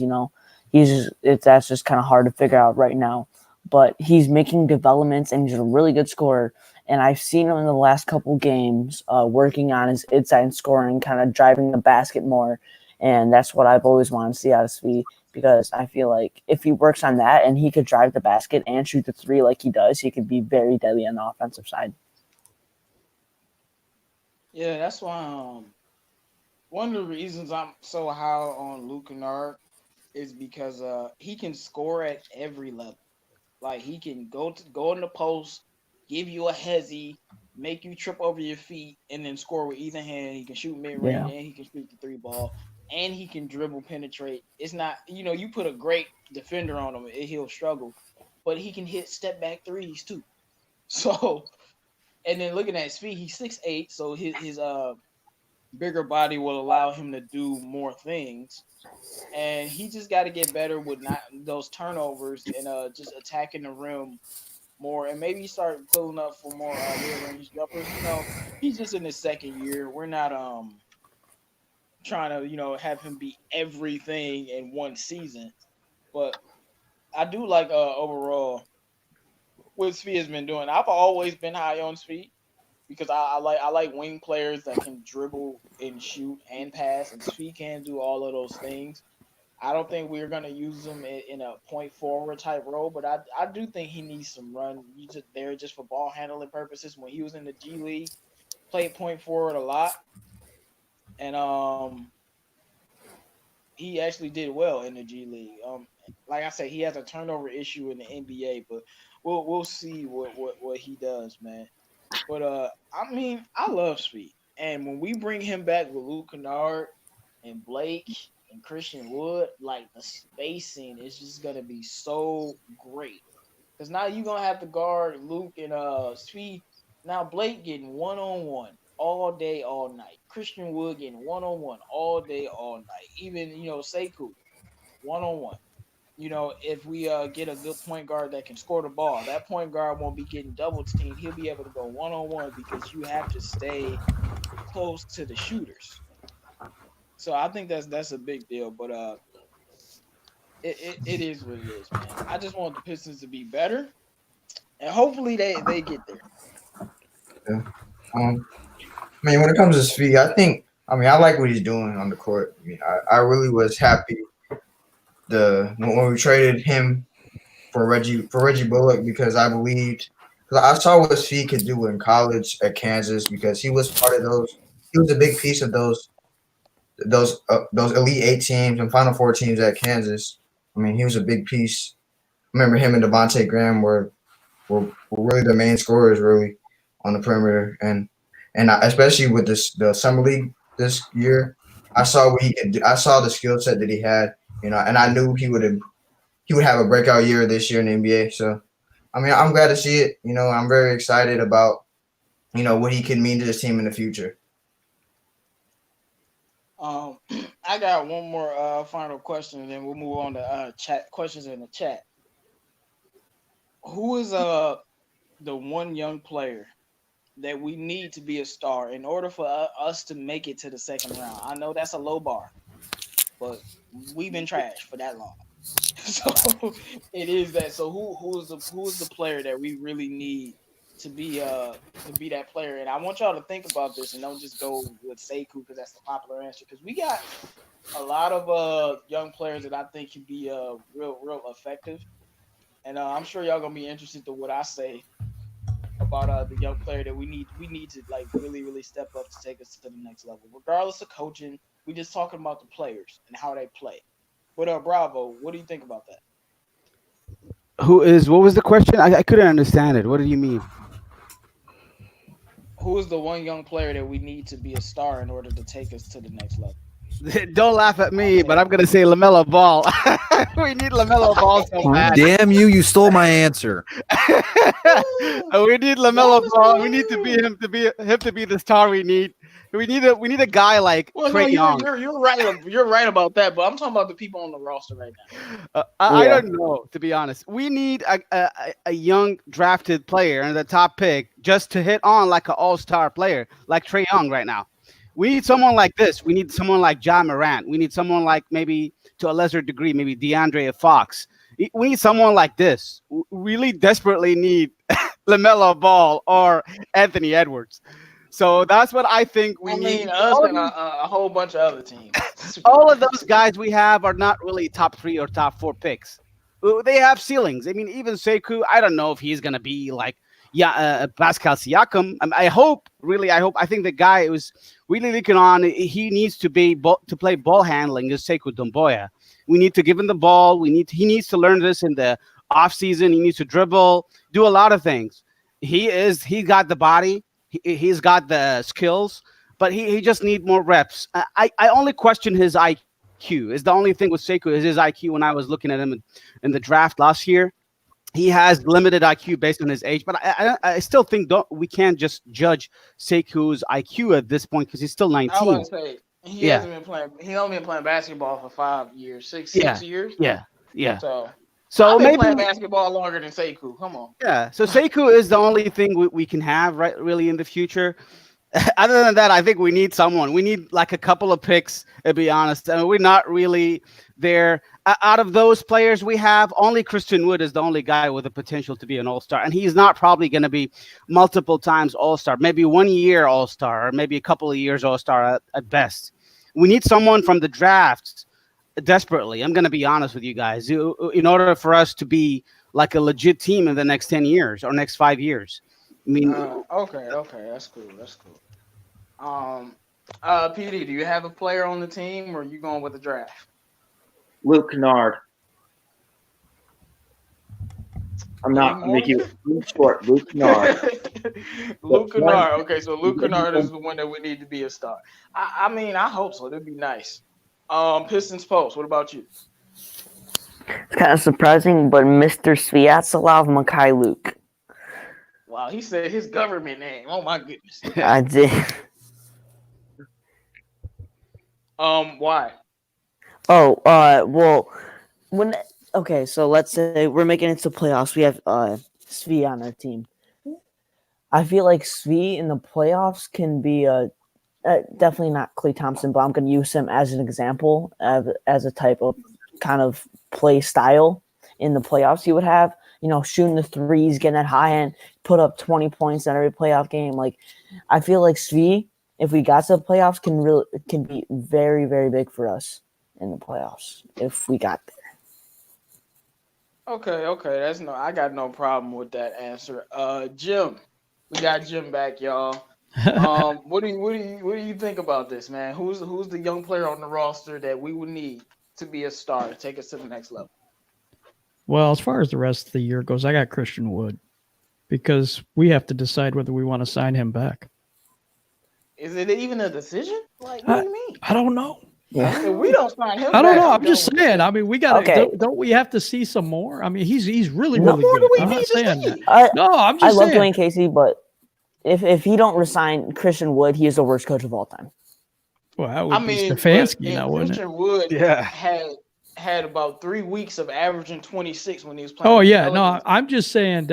that's just kind of hard to figure out right now. But he's making developments, and he's a really good scorer. And I've seen him in the last couple games working on his inside scoring, kind of driving the basket more. And that's what I've always wanted to see out of Svi, because I feel like if he works on that and he could drive the basket and shoot the three like he does, he could be very deadly on the offensive side. Yeah, that's why one of the reasons I'm so high on Luke Kennard is because he can score at every level. Like, he can go in the post, give you a hezzy, make you trip over your feet, and then score with either hand. He can shoot mid-range, and he can shoot the three ball, and he can dribble, penetrate. It's not, you put a great defender on him, he'll struggle, but he can hit step-back threes too. So, and then looking at Svi, he's 6'8", so his bigger body will allow him to do more things. And he just got to get better with not those turnovers and just attacking the rim more, and maybe start pulling up for more mid-range jumpers. He's just in his second year. We're not trying to have him be everything in one season, but I do like overall what Svi has been doing. I've always been high on Svi because I like wing players that can dribble and shoot and pass, and Svi can do all of those things. I don't think we're gonna use him in a point forward type role, but I do think he needs some run. He's just there just for ball handling purposes. When he was in the G League, played point forward a lot, and he actually did well in the G League. Like I said, he has a turnover issue in the NBA, but we'll see what he does, man. But I mean, I love Speed, and when we bring him back with Luke Kennard and Blake and Christian Wood, like the spacing is just gonna be so great. Cause now you're gonna have to guard Luke and Speed. Now Blake getting 1-on-1 all day, all night. Christian Wood getting 1-on-1 all day, all night. Even Sekou 1-on-1. If we get a good point guard that can score the ball, that point guard won't be getting double teamed. He'll be able to go 1-on-1 because you have to stay close to the shooters. So I think that's a big deal. But it is what it is, man. I just want the Pistons to be better, and hopefully they get there. Yeah. I mean, when it comes to Speed, I like what he's doing on the court. I mean, I really was happy when we traded him for Reggie Bullock because I believed because I saw what Speed could do in college at Kansas because he was part of those. He was a big piece of those Elite Eight teams and Final Four teams at Kansas. I mean, he was a big piece. I remember him and Devontae Graham were really the main scorers really on the perimeter and especially with the summer league this year, I saw what he could do. I saw the skill set that he had, and I knew he would have a breakout year this year in the NBA. So, I mean, I'm glad to see it. I'm very excited about what he can mean to this team in the future. I got one more final question, and then we'll move on to chat questions in the chat. Who is the one young player that we need to be a star in order for us to make it to the second round? I know that's a low bar, but we've been trash for that long, so it is that. So who is the player that we really need to be that player? And I want y'all to think about this and don't just go with Sekou because that's the popular answer. Because we got a lot of young players that I think can be real effective, and I'm sure y'all gonna be interested to what I say about the young player that we need to like really step up to take us to the next level. Regardless of coaching, we just talking about the players and how they play. But Bravo, what do you think about that? What was the question? I couldn't understand it. What do you mean? Who is the one young player that we need to be a star in order to take us to the next level? Don't laugh at me, but I'm gonna say LaMelo Ball. We need LaMelo Ball so bad. Damn you! You stole my answer. We need LaMelo Ball. We need to be him to be the star we need. We need a guy like Trae Young. You're right. You're right about that. But I'm talking about the people on the roster right now. I don't know, to be honest. We need a young drafted player and the top pick just to hit on like an all-star player like Trae Young right now. We need someone like this. We need someone like Ja Morant. We need someone like maybe to a lesser degree, maybe DeAndre Fox. We need someone like this. We really desperately need LaMelo Ball or Anthony Edwards. So that's what I think we need. Us and a whole bunch of other teams. All of those guys we have are not really top 3 or top 4 picks. They have ceilings. I mean, even Sekou, I don't know if he's going to be like Pascal Siakam. I think the guy was really looking on. He needs to play ball handling as Sekou Doumbouya. We need to give him the ball. He needs to learn this in the off season. He needs to dribble, do a lot of things. He got the body. He's got the skills, but he just needs more reps. I only question his IQ. Is the only thing with Sekou is his IQ. When I was looking at him in the draft last year, he has limited IQ based on his age, but I still think we can't just judge Sekou's IQ at this point because he's still 19. I was going to say, he hasn't been playing. He's only been playing basketball for 5 years, six years. Yeah. So I've been maybe playing basketball longer than Sekou. Come on. Yeah. So Sekou is the only thing we can have really in the future. Other than that, I think we need someone. We need like a couple of picks, to be honest. I mean, we're not really there. Out of those players we have, only Christian Wood is the only guy with the potential to be an all-star. And he's not probably going to be multiple times all-star. Maybe 1 year all-star or maybe a couple of years all-star at best. We need someone from the draft desperately. I'm going to be honest with you guys. In order for us to be like a legit team in the next 10 years or next 5 years. I mean, Okay, that's cool. That's cool. PD, do you have a player on the team, or are you going with the draft? Luke Kennard. I'm not Any more? making it too short. Luke Kennard. Luke Kennard. Okay, so Luke Kennard is the one that we need to be a star. I mean, I hope so. That'd be nice. Pistons Post. What about you? It's kind of surprising, but Mr. Sviatslav Mikhailuk. Wow, he said his government name. Oh my goodness. I did. Why? Oh, well, so let's say we're making it to playoffs. We have Svi on our team. I feel like Svi in the playoffs can be definitely not Klay Thompson, but I'm going to use him as an example as a type of kind of play style in the playoffs. He would have, shooting the threes, getting that high end, put up 20 points in every playoff game. Like, I feel like Svi, if we got to the playoffs, can be very, very big for us in the playoffs if we got there. Okay. I got no problem with that answer. Jim, we got Jim back, y'all. What do you think about this, man? Who's the young player on the roster that we would need to be a star to take us to the next level? Well, as far as the rest of the year goes, I got Christian Wood because we have to decide whether we want to sign him back. Is it even a decision? Like, what do you mean? I don't know. Yeah. If we don't sign him, I don't back, know. I'm just saying. I mean, we got to. Okay. Don't we have to see some more? I mean, he's really No. really What good. do we I'm need not to saying see? that. No, I'm just I love saying. Dwayne Casey, but if he don't resign Christian Wood, he is the worst coach of all time. Well, that would be but Stefanski now, wouldn't it? Christian Wood Yeah. had about 3 weeks of averaging 26 when he was playing. Oh with the yeah, no, Pelicans. I'm just saying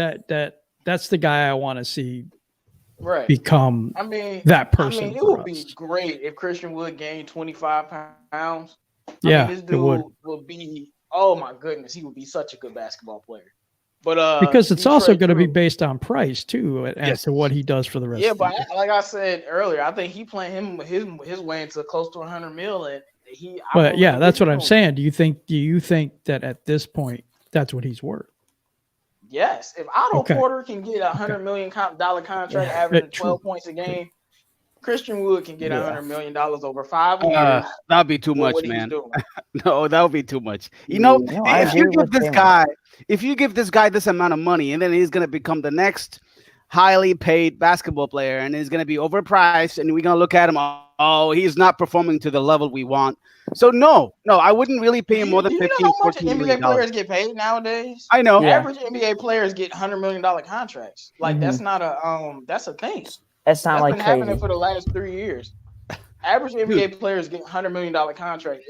that's the guy I want to see Right. become I mean, that person. it for would be us. great if Christian Wood gained 25 pounds. Yeah, this it dude would. be. Oh my goodness, he would be such a good basketball player. But Because it's also Detroit going to be Drew- based on price too, as to what he does for the rest. Yeah, of the but year. like I said earlier, I think he playing his way into close to 100 mil, and he. I But don't yeah, think that's what he's I'm gonna- saying. Do you think that at this point that's what he's worth? Yes, if Otto Okay. Porter can get $100 million contract, averaging 12 points a game, Christian Wood can get $100 million over 5 years. That'd be too for much, what he's man. doing. No, that would be too much. No, I if agree you give with this him. guy, this amount of money, and then he's gonna become the next highly paid basketball player, and he's gonna be overpriced, and we're gonna look at him. Oh, he's not performing to the level we want. So no, I wouldn't really pay him more than Do you 15, know how much 14 NBA million players dollars. get paid nowadays? I know. Yeah. Average NBA players get $100 million contracts. Like that's not a that's a thing. That's not That's like been happening crazy. for the last 3 years. Average NBA players get $100 million contract.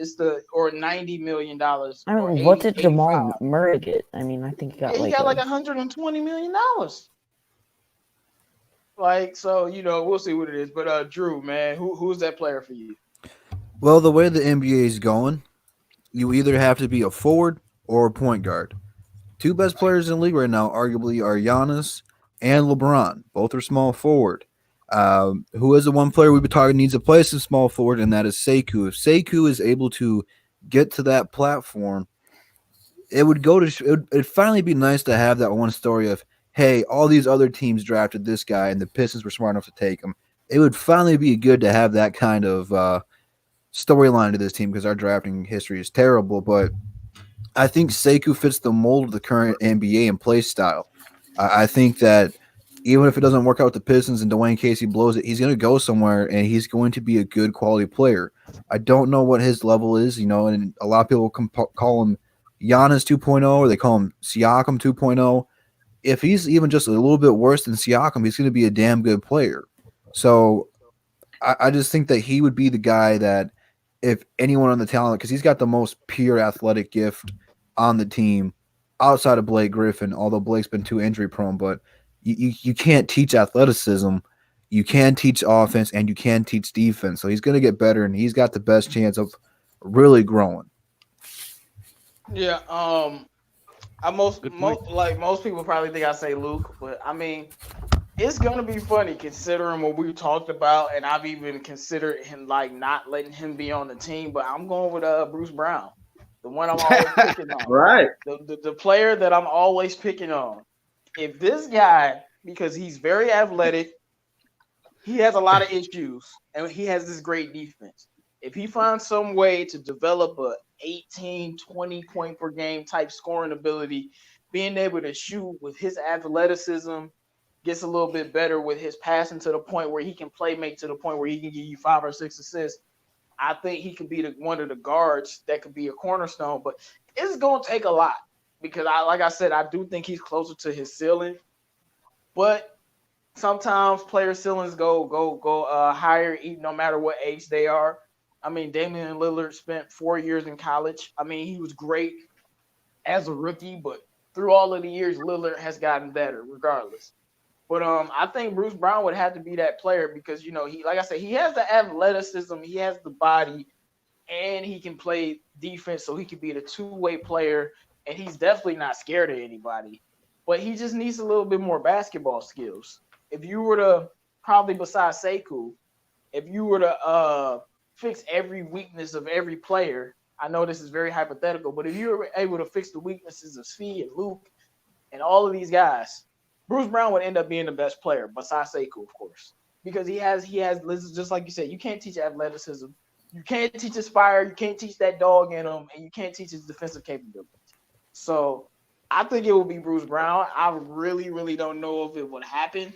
Or $90 million. I mean, what did Jamal Murray get? I mean, I think he got He got like $120 million. Like, so we'll see what it is. But Drew, man, who's that player for you? Well, the way the NBA is going, you either have to be a forward or a point guard. Two best players in the league right now, arguably, are Giannis and LeBron. Both are small forward. Who is the one player we've been talking needs to play some small forward, and that is Sekou. If Sekou is able to get to that platform, it'd finally be nice to have that one story of, hey, all these other teams drafted this guy, and the Pistons were smart enough to take him. It would finally be good to have that kind of storyline to this team because our drafting history is terrible. But I think Sekou fits the mold of the current NBA and play style. I think that even if it doesn't work out with the Pistons and Dwayne Casey blows it, he's going to go somewhere and he's going to be a good quality player. I don't know what his level is, and a lot of people call him Giannis 2.0 or they call him Siakam 2.0. If he's even just a little bit worse than Siakam, he's going to be a damn good player. So I just think that he would be the guy that if anyone on the talent, because he's got the most pure athletic gift on the team outside of Blake Griffin, although Blake's been too injury prone, but you can't teach athleticism, you can teach offense, and you can teach defense. So he's going to get better, and he's got the best chance of really growing. Yeah, most people probably think I say Luke, but I mean, it's gonna be funny considering what we talked about, and I've even considered him like not letting him be on the team. But I'm going with Bruce Brown. the one I'm always picking on, Right. the player that I'm always picking on. If this guy, because he's very athletic, he has a lot of issues, and he has this great defense. If he finds some way to develop a 18, 20 point per game type scoring ability, being able to shoot with his athleticism, gets a little bit better with his passing to the point where he can play make to the point where he can give you 5 or 6 assists. I think he could be one of the guards that could be a cornerstone, but it's going to take a lot because like I said, I do think he's closer to his ceiling, but sometimes player ceilings go higher, even no matter what age they are. I mean, Damian Lillard spent 4 years in college. I mean, he was great as a rookie, but through all of the years, Lillard has gotten better regardless. But I think Bruce Brown would have to be that player because, he, like I said, he has the athleticism, he has the body, and he can play defense, so he could be the two-way player, and he's definitely not scared of anybody. But he just needs a little bit more basketball skills. If you were to, probably besides Sekou, if you were to fix every weakness of every player, I know this is very hypothetical, but if you were able to fix the weaknesses of Svi and Luke and all of these guys, Bruce Brown would end up being the best player, besides Sekou, of course, because he has just like you said, you can't teach athleticism, you can't teach his fire, you can't teach that dog in him, and you can't teach his defensive capabilities. So I think it will be Bruce Brown. I really, really don't know if it would happen,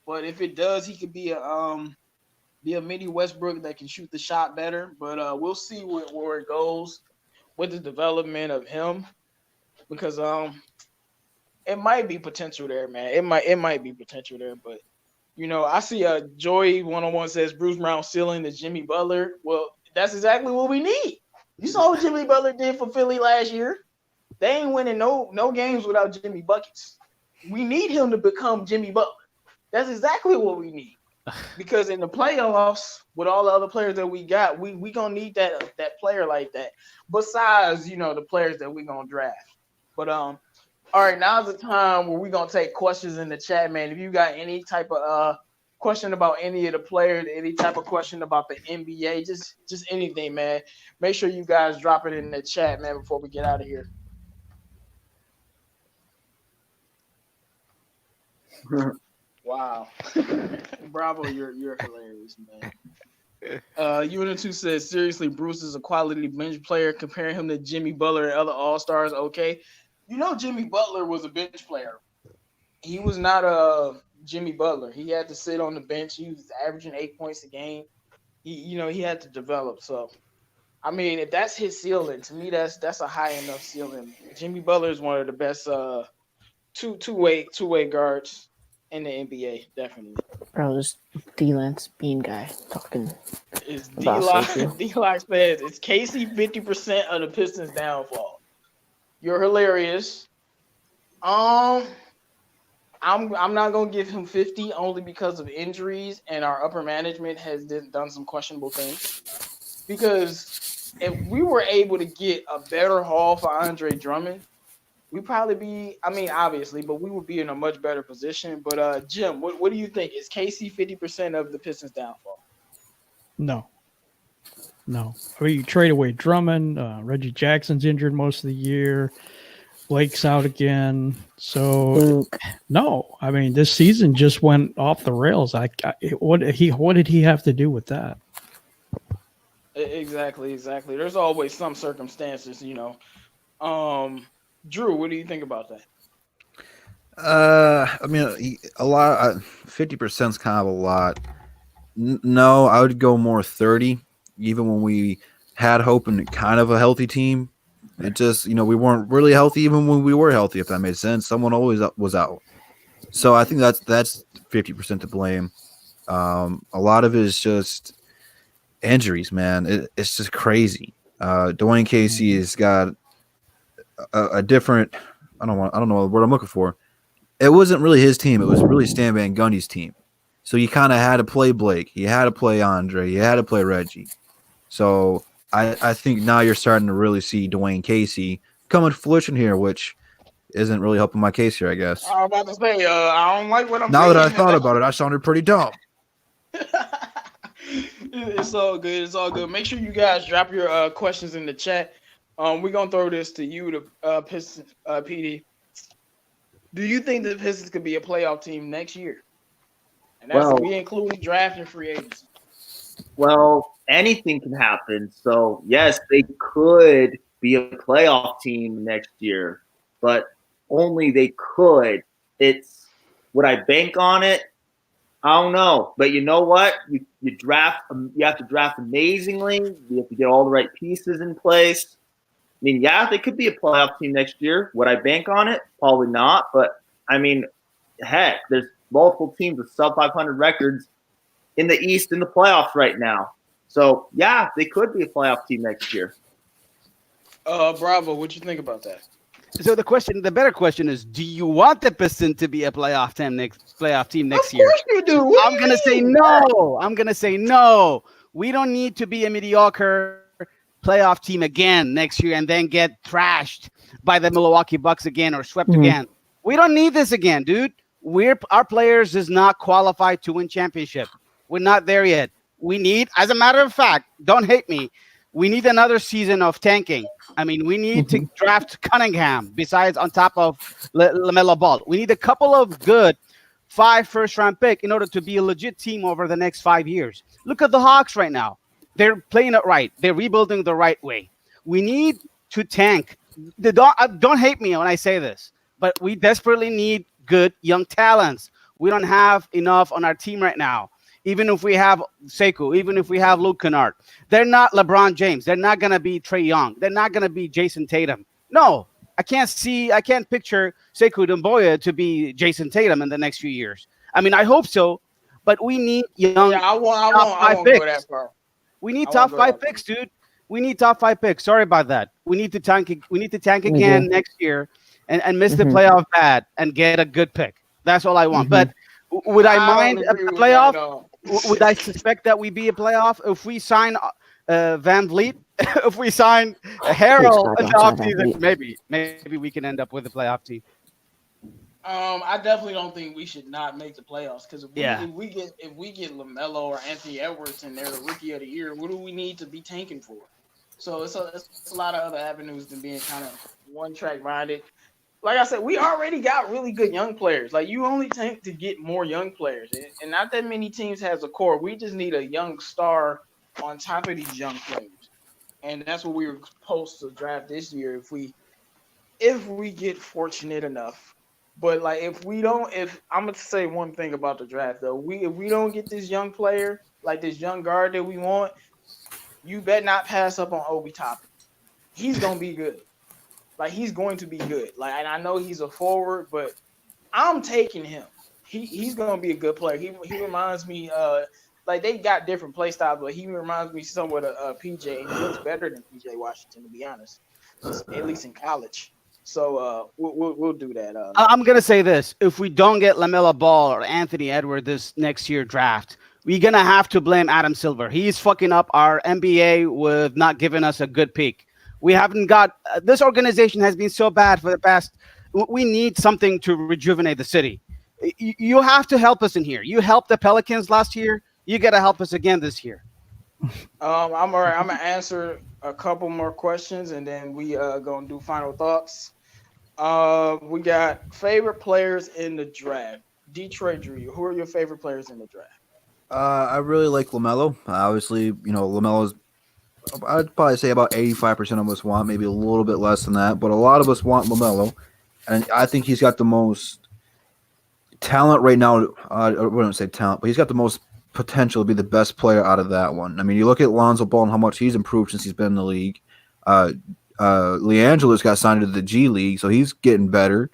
but if it does, he could be a mini Westbrook that can shoot the shot better. But we'll see where it goes with the development of him, because it might be potential there, man. It might be potential there, but I see a Joy 101 says Bruce Brown ceiling is Jimmy Butler. Well, that's exactly what we need. You saw what Jimmy Butler did for Philly last year. They ain't winning no games without Jimmy buckets. We need him to become Jimmy Butler. That's exactly what we need. Because in the playoffs, with all the other players that we got, we gonna need that player like that. Besides, the players that we gonna draft. But all right, now's the time where we're going to take questions in the chat, man. If you got any type of question about any of the players, any type of question about the NBA, just anything, man, make sure you guys drop it in the chat, man, before we get out of here. Wow. Bravo, you're hilarious, man. Unit2 says, seriously, Bruce is a quality bench player. Comparing him to Jimmy Butler and other All-Stars, okay. Jimmy Butler was a bench player. He was not a Jimmy Butler. He had to sit on the bench. He was averaging 8 points a game. He had to develop. So, I mean, if that's his ceiling, to me, that's a high enough ceiling. Jimmy Butler is one of the best two-way guards in the NBA, definitely. Bro, this D-Lance Bean guy talking. It's D-Lock says it's Casey 50% of the Pistons' downfall. You're hilarious. I'm not gonna give him 50 only because of injuries, and our upper management has done some questionable things. Because if we were able to get a better haul for Andre Drummond, we'd probably be, obviously, but we would be in a much better position. But Jim, what do you think? Is KC 50% of the Pistons' downfall? No. I mean, you trade away Drummond. Reggie Jackson's injured most of the year. Blake's out again. So, no. I mean, this season just went off the rails. What did he have to do with that? Exactly. There's always some circumstances, Drew, what do you think about that? A lot. 50% is kind of a lot. No, I would go more 30. Even when we had hope and kind of a healthy team, it just, we weren't really healthy even when we were healthy, if that made sense. Someone always was out. So I think that's 50% to blame. A lot of it is just injuries, man. It's just crazy. Dwayne Casey has got a different, I don't know what word I'm looking for. It wasn't really his team. It was really Stan Van Gundy's team. So you kind of had to play Blake. You had to play Andre. You had to play Reggie. So I think now you're starting to really see Dwayne Casey come into fruition here, which isn't really helping my case here, I guess. I was about to say, I don't like what I'm now saying. That I thought about it, I sounded pretty dumb. It's all good. Make sure you guys drop your questions in the chat. We're gonna throw this to you, to Pistons, PD. Do you think the Pistons could be a playoff team next year? And that's Well, we including draft and free agency. Well, anything can happen. So, yes, they could be a playoff team next year, but only they could. It's would I bank on it? I don't know. But you know what? You draft. You have to draft amazingly. You have to get all the right pieces in place. I mean, yeah, they could be a playoff team next year. Would I bank on it? Probably not. But I mean, heck, there's multiple teams with sub 500 records in the East in the playoffs right now. So yeah, they could be a playoff team next year. Bravo, what you think about that? So the better question is, do you want the Pistons to be a playoff team next year? Of course you do. What I'm gonna say no. I'm gonna say no. We don't need to be a mediocre playoff team again next year and then get trashed by the Milwaukee Bucks again or swept again. We don't need this again, dude. Our players does not qualify to win championship. We're not there yet. We need, as a matter of fact, don't hate me, we need another season of tanking. I mean, we need to draft Cunningham besides on top of LaMelo Ball. We need a couple of good 5 first-round pick in order to be a legit team over the next 5 years. Look at the Hawks right now. They're playing it right. They're rebuilding the right way. We need to tank. Don't hate me when I say this, but we desperately need good young talents. We don't have enough on our team right now. Even if we have Sekou, even if we have Luke Kennard, they're not LeBron James. They're not going to be Trae Young. They're not going to be Jason Tatum. No, I can't picture Sekou Doumbouya to be Jason Tatum in the next few years. I mean, I hope so, but we need young I won't go that far. We need top 5 picks, dude. We need top 5 picks. Sorry about that. We need to tank. We need to tank again next year and miss the playoff bad and get a good pick. That's all I want. But would I mind a playoff? Would I suspect that we be a playoff if we sign Van Vliet? If we sign Harrell in the offseason, maybe we can end up with a playoff team. I definitely don't think we should not make the playoffs because if we get LaMelo or Anthony Edwards and they're the rookie of the year, what do we need to be tanking for? So it's a lot of other avenues than being kind of one track minded. Like I said, we already got really good young players. Like you only tank to get more young players, and not that many teams has a core. We just need a young star on top of these young players, and that's what we were supposed to draft this year if we get fortunate enough. But like if I'm gonna say one thing about the draft though, if we don't get this young player, like this young guard that we want, you bet not pass up on Obi Toppin. He's gonna be good. Like he's going to be good. Like, and I know he's a forward, but I'm taking him. He's gonna be a good player. He reminds me, like they got different play styles, but he reminds me somewhat of PJ, and he looks better than PJ Washington, to be honest, at least in college. So we'll do that. I'm gonna say this: if we don't get LaMelo Ball or Anthony Edwards this next year draft, we're gonna have to blame Adam Silver. He's fucking up our NBA with not giving us a good pick. We haven't got this organization has been so bad for the past. We need something to rejuvenate the city. You have to help us in here. You helped the Pelicans last year. You got to help us again this year. I'm all right. I'm gonna answer a couple more questions and then we gonna do final thoughts. We got favorite players in the draft. Detroit Drew, who are your favorite players in the draft? I really like LaMelo. Obviously, LaMelo's. I'd probably say about 85% of us want, maybe a little bit less than that, but a lot of us want LaMelo, and I think he's got the most talent right now. I wouldn't say talent, but he's got the most potential to be the best player out of that one. I mean, you look at Lonzo Ball and how much he's improved since he's been in the league. LeAngelo's got signed to the G League, so he's getting better.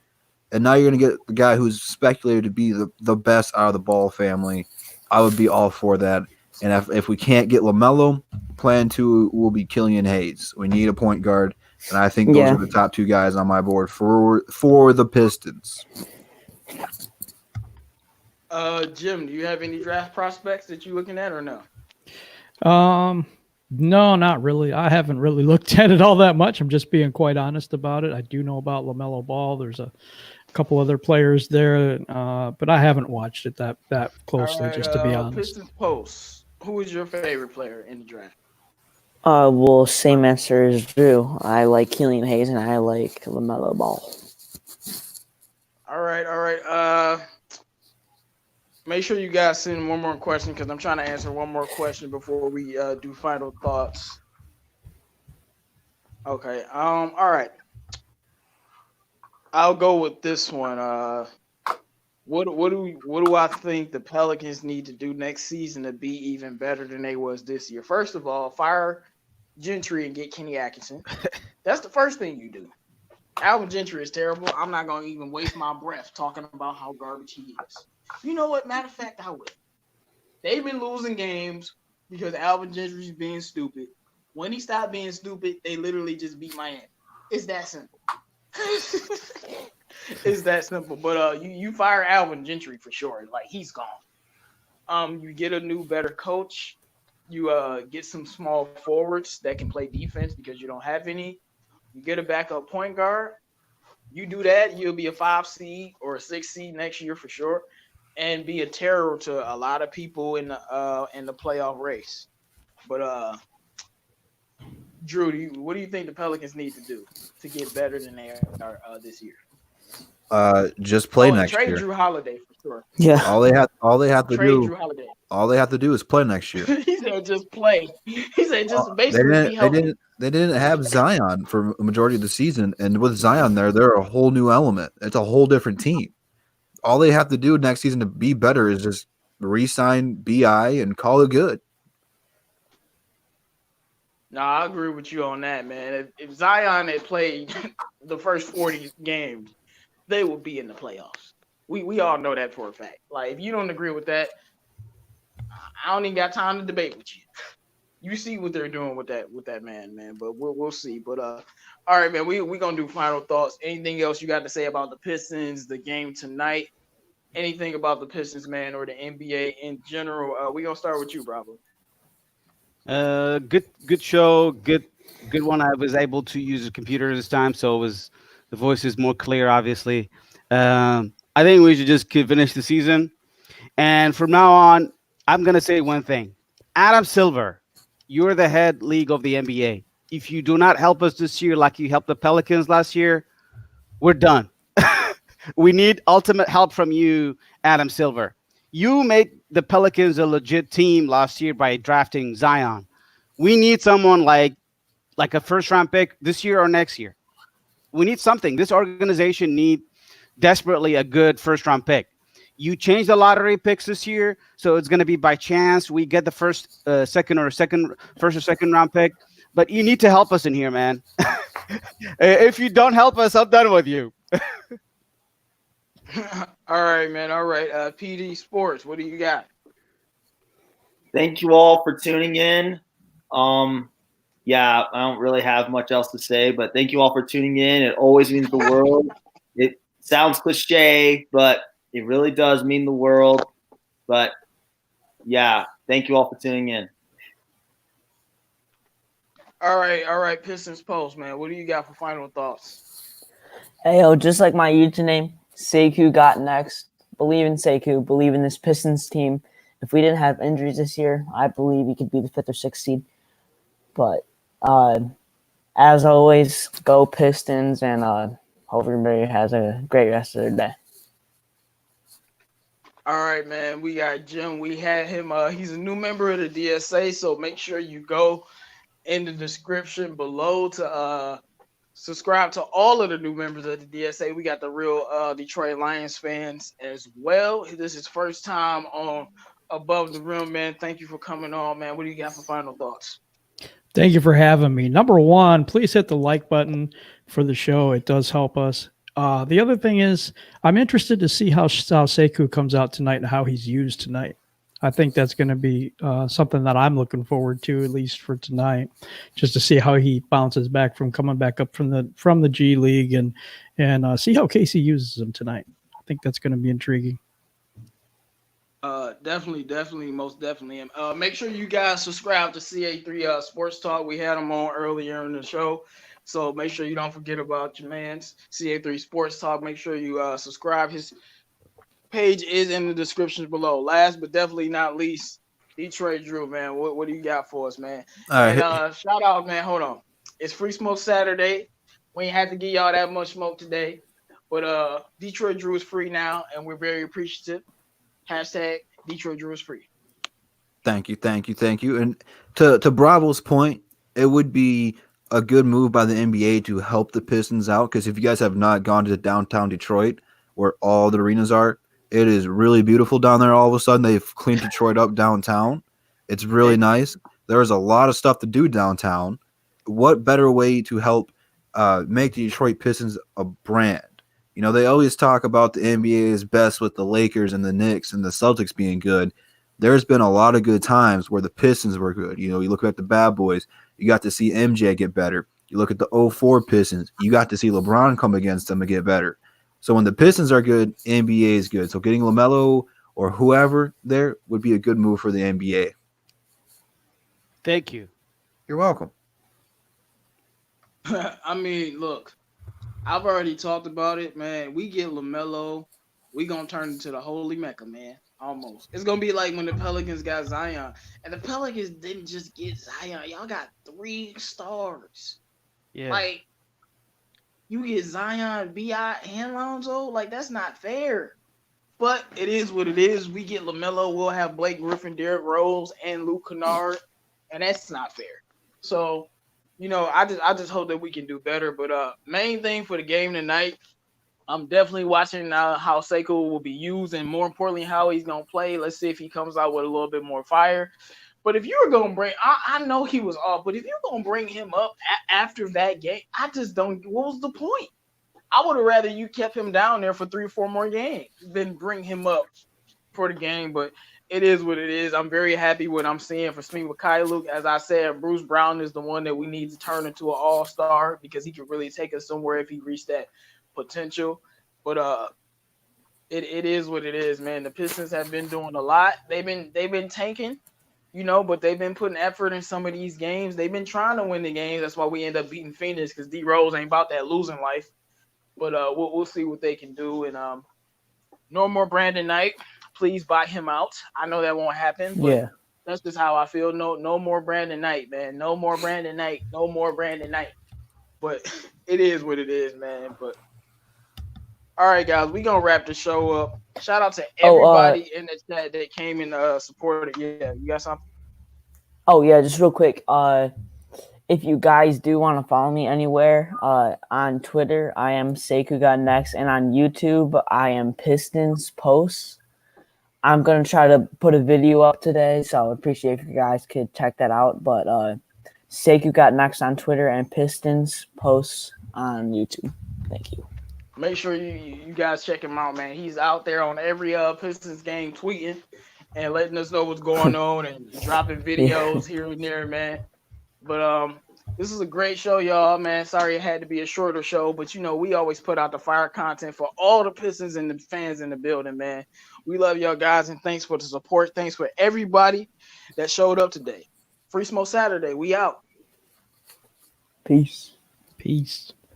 And now you're going to get the guy who's speculated to be the best out of the Ball family. I would be all for that. And if we can't get LaMelo, plan 2 will be Killian Hayes. We need a point guard, and I think those are the top 2 guys on my board for the Pistons. Jim, do you have any draft prospects that you're looking at or no? No, not really. I haven't really looked at it all that much. I'm just being quite honest about it. I do know about LaMelo Ball. There's a couple other players there, but I haven't watched it that closely, just to be honest. Pistons Post. Who is your favorite player in the draft? Well, same answer as Drew. I like Killian Hayes and I like LaMelo Ball. All right. Make sure you guys send one more question because I'm trying to answer one more question before we do final thoughts. Okay. All right. I'll go with this one. What do I think the Pelicans need to do next season to be even better than they was this year? First of all, fire Gentry and get Kenny Atkinson. That's the first thing you do. Alvin Gentry is terrible. I'm not gonna even waste my breath talking about how garbage he is. You know what? Matter of fact, I will. They've been losing games because Alvin Gentry's being stupid. When he stopped being stupid, they literally just beat Miami. It's that simple. It's that simple. But you fire Alvin Gentry for sure. Like he's gone. You get a new, better coach. You get some small forwards that can play defense because you don't have any. You get a backup point guard. You do that, you'll be a 5 seed or a 6 seed next year for sure, and be a terror to a lot of people in the playoff race. But Drew, what do you think the Pelicans need to do to get better than they are this year? Just play next trade year. Drew Holiday for sure. Yeah. All they have to Trade do. Drew Holiday. All they have to do is play next year. He said just play. He said just They basically be healthy. they didn't have Zion for a majority of the season, and with Zion there, they're a whole new element. It's a whole different team. All they have to do next season to be better is just re-sign BI and call it good. No, I agree with you on that, man. If Zion had played the first 40 games, they would be in the playoffs. We all know that for a fact. Like, if you don't agree with that, I don't even got time to debate with you. You see what they're doing with that man. But we'll see. But all right, man. We gonna do final thoughts. Anything else you got to say about the Pistons, the game tonight? Anything about the Pistons, man, or the NBA in general? We gonna start with you, Bravo. Good show. Good one. I was able to use a computer this time, so the voice is more clear. Obviously, I think we should just finish the season, and from now on, I'm gonna say one thing: Adam Silver, you're the head league of the NBA. If you do not help us this year, like you helped the Pelicans last year, we're done. We need ultimate help from you, Adam Silver. You made the Pelicans a legit team last year by drafting Zion. We need someone like a first round pick this year or next year. We need something. This organization need desperately a good first round pick. You changed the lottery picks this year, so it's going to be by chance we get the first or second round pick. But you need to help us in here, man. If you don't help us, I'm done with you. All right, man. All right. PD Sports, what do you got? Thank you all for tuning in. Yeah, I don't really have much else to say, but thank you all for tuning in. It always means the world. It sounds cliche, but it really does mean the world. But yeah, thank you all for tuning in. All right. Pistons Post, man. What do you got for final thoughts? Hey, yo, just like my username, Sekou got next. Believe in Sekou. Believe in this Pistons team. If we didn't have injuries this year, I believe we could be the 5th or 6th seed. But as always, go Pistons, and hope everybody has a great rest of their day. All right, man. We got Jim. We had him. He's a new member of the DSA, so make sure you go in the description below to subscribe to all of the new members of the DSA. We got the real Detroit Lions fans as well. This is first time on Above the Rim, man. Thank you for coming on, man. What do you got for final thoughts? Thank you for having me. Number one, please hit the like button for the show. It does help us. The other thing is, I'm interested to see how Sekou comes out tonight and how he's used tonight. I think that's going to be something that I'm looking forward to, at least for tonight, just to see how he bounces back from coming back up from the G League and see how Casey uses him tonight. I think that's going to be intriguing. Definitely, most definitely. Make sure you guys subscribe to CA3 Sports Talk. We had him on earlier in the show, so make sure you don't forget about your man's CA3 Sports Talk. Make sure you subscribe. His page is in the description below. Last but definitely not least, Detroit Drew, man. What do you got for us, man? All right. And shout out, man. Hold on. It's Free Smoke Saturday. We ain't had to give y'all that much smoke today. But Detroit Drew is free now, and we're very appreciative. Hashtag Detroit Drew is free. Thank you. And to Bravo's point, it would be a good move by the NBA to help the Pistons out, because if you guys have not gone to downtown Detroit, where all the arenas are, it is really beautiful down there. All of a sudden, they've cleaned Detroit up downtown. It's really nice. There's a lot of stuff to do downtown. What better way to help make the Detroit Pistons a brand? You know, they always talk about the NBA is best with the Lakers and the Knicks and the Celtics being good. There's been a lot of good times where the Pistons were good. You know, you look at the Bad Boys, you got to see MJ get better. You look at the 04 Pistons, you got to see LeBron come against them and get better. So when the Pistons are good, NBA is good. So getting LaMelo or whoever there would be a good move for the NBA. Thank you. You're welcome. I mean, look, I've already talked about it, man. We get LaMelo, we gonna turn into the holy mecca, man. Almost. It's gonna be like when the Pelicans got Zion, and the Pelicans didn't just get Zion. Y'all got 3 stars. Yeah. Like, you get Zion, Bi, and Lonzo. Like, that's not fair. But it is what it is. We get LaMelo. We'll have Blake Griffin, Derrick Rose, and Luke Kennard, and that's not fair. So, you know, I just hope that we can do better. But main thing for the game tonight, I'm definitely watching how Sekou will be used, and more importantly, how he's gonna play. Let's see if he comes out with a little bit more fire. But if you were gonna bring, I know he was off, but if you're gonna bring him up after that game, I just don't. What was the point? I would have rather you kept him down there for 3 or 4 more games than bring him up for the game. But it is what it is. I'm very happy what I'm seeing for Smi Luke. As I said, Bruce Brown is the one that we need to turn into an all-star, because he could really take us somewhere if he reached that potential. But it is what it is, man. The Pistons have been doing a lot. They've been tanking, you know, but they've been putting effort in some of these games. They've been trying to win the games. That's why we end up beating Phoenix, because D Rose ain't about that losing life. But we'll see what they can do. And no more Brandon Knight. Please buy him out. I know that won't happen, but that's just how I feel. No more Brandon Knight, man. No more Brandon Knight. No more Brandon Knight. But it is what it is, man. But all right, guys, we gonna wrap the show up. Shout out to everybody in the chat that came and supported. Yeah, you got something? Oh yeah, just real quick. If you guys do want to follow me anywhere, on Twitter, I am Sekou Got Next, and on YouTube, I am Pistons Posts. I'm gonna try to put a video up today, so I would appreciate if you guys could check that out. But Sekou Got Next on Twitter and Pistons Posts on YouTube. Thank you. Make sure you guys check him out, man. He's out there on every Pistons game tweeting and letting us know what's going on and dropping videos here and there, man. But this is a great show, y'all, man. Sorry it had to be a shorter show, but you know, we always put out the fire content for all the Pistons and the fans in the building, man. We love y'all guys, and thanks for the support. Thanks for everybody that showed up today. Free Smoke Saturday, we out. Peace. Peace.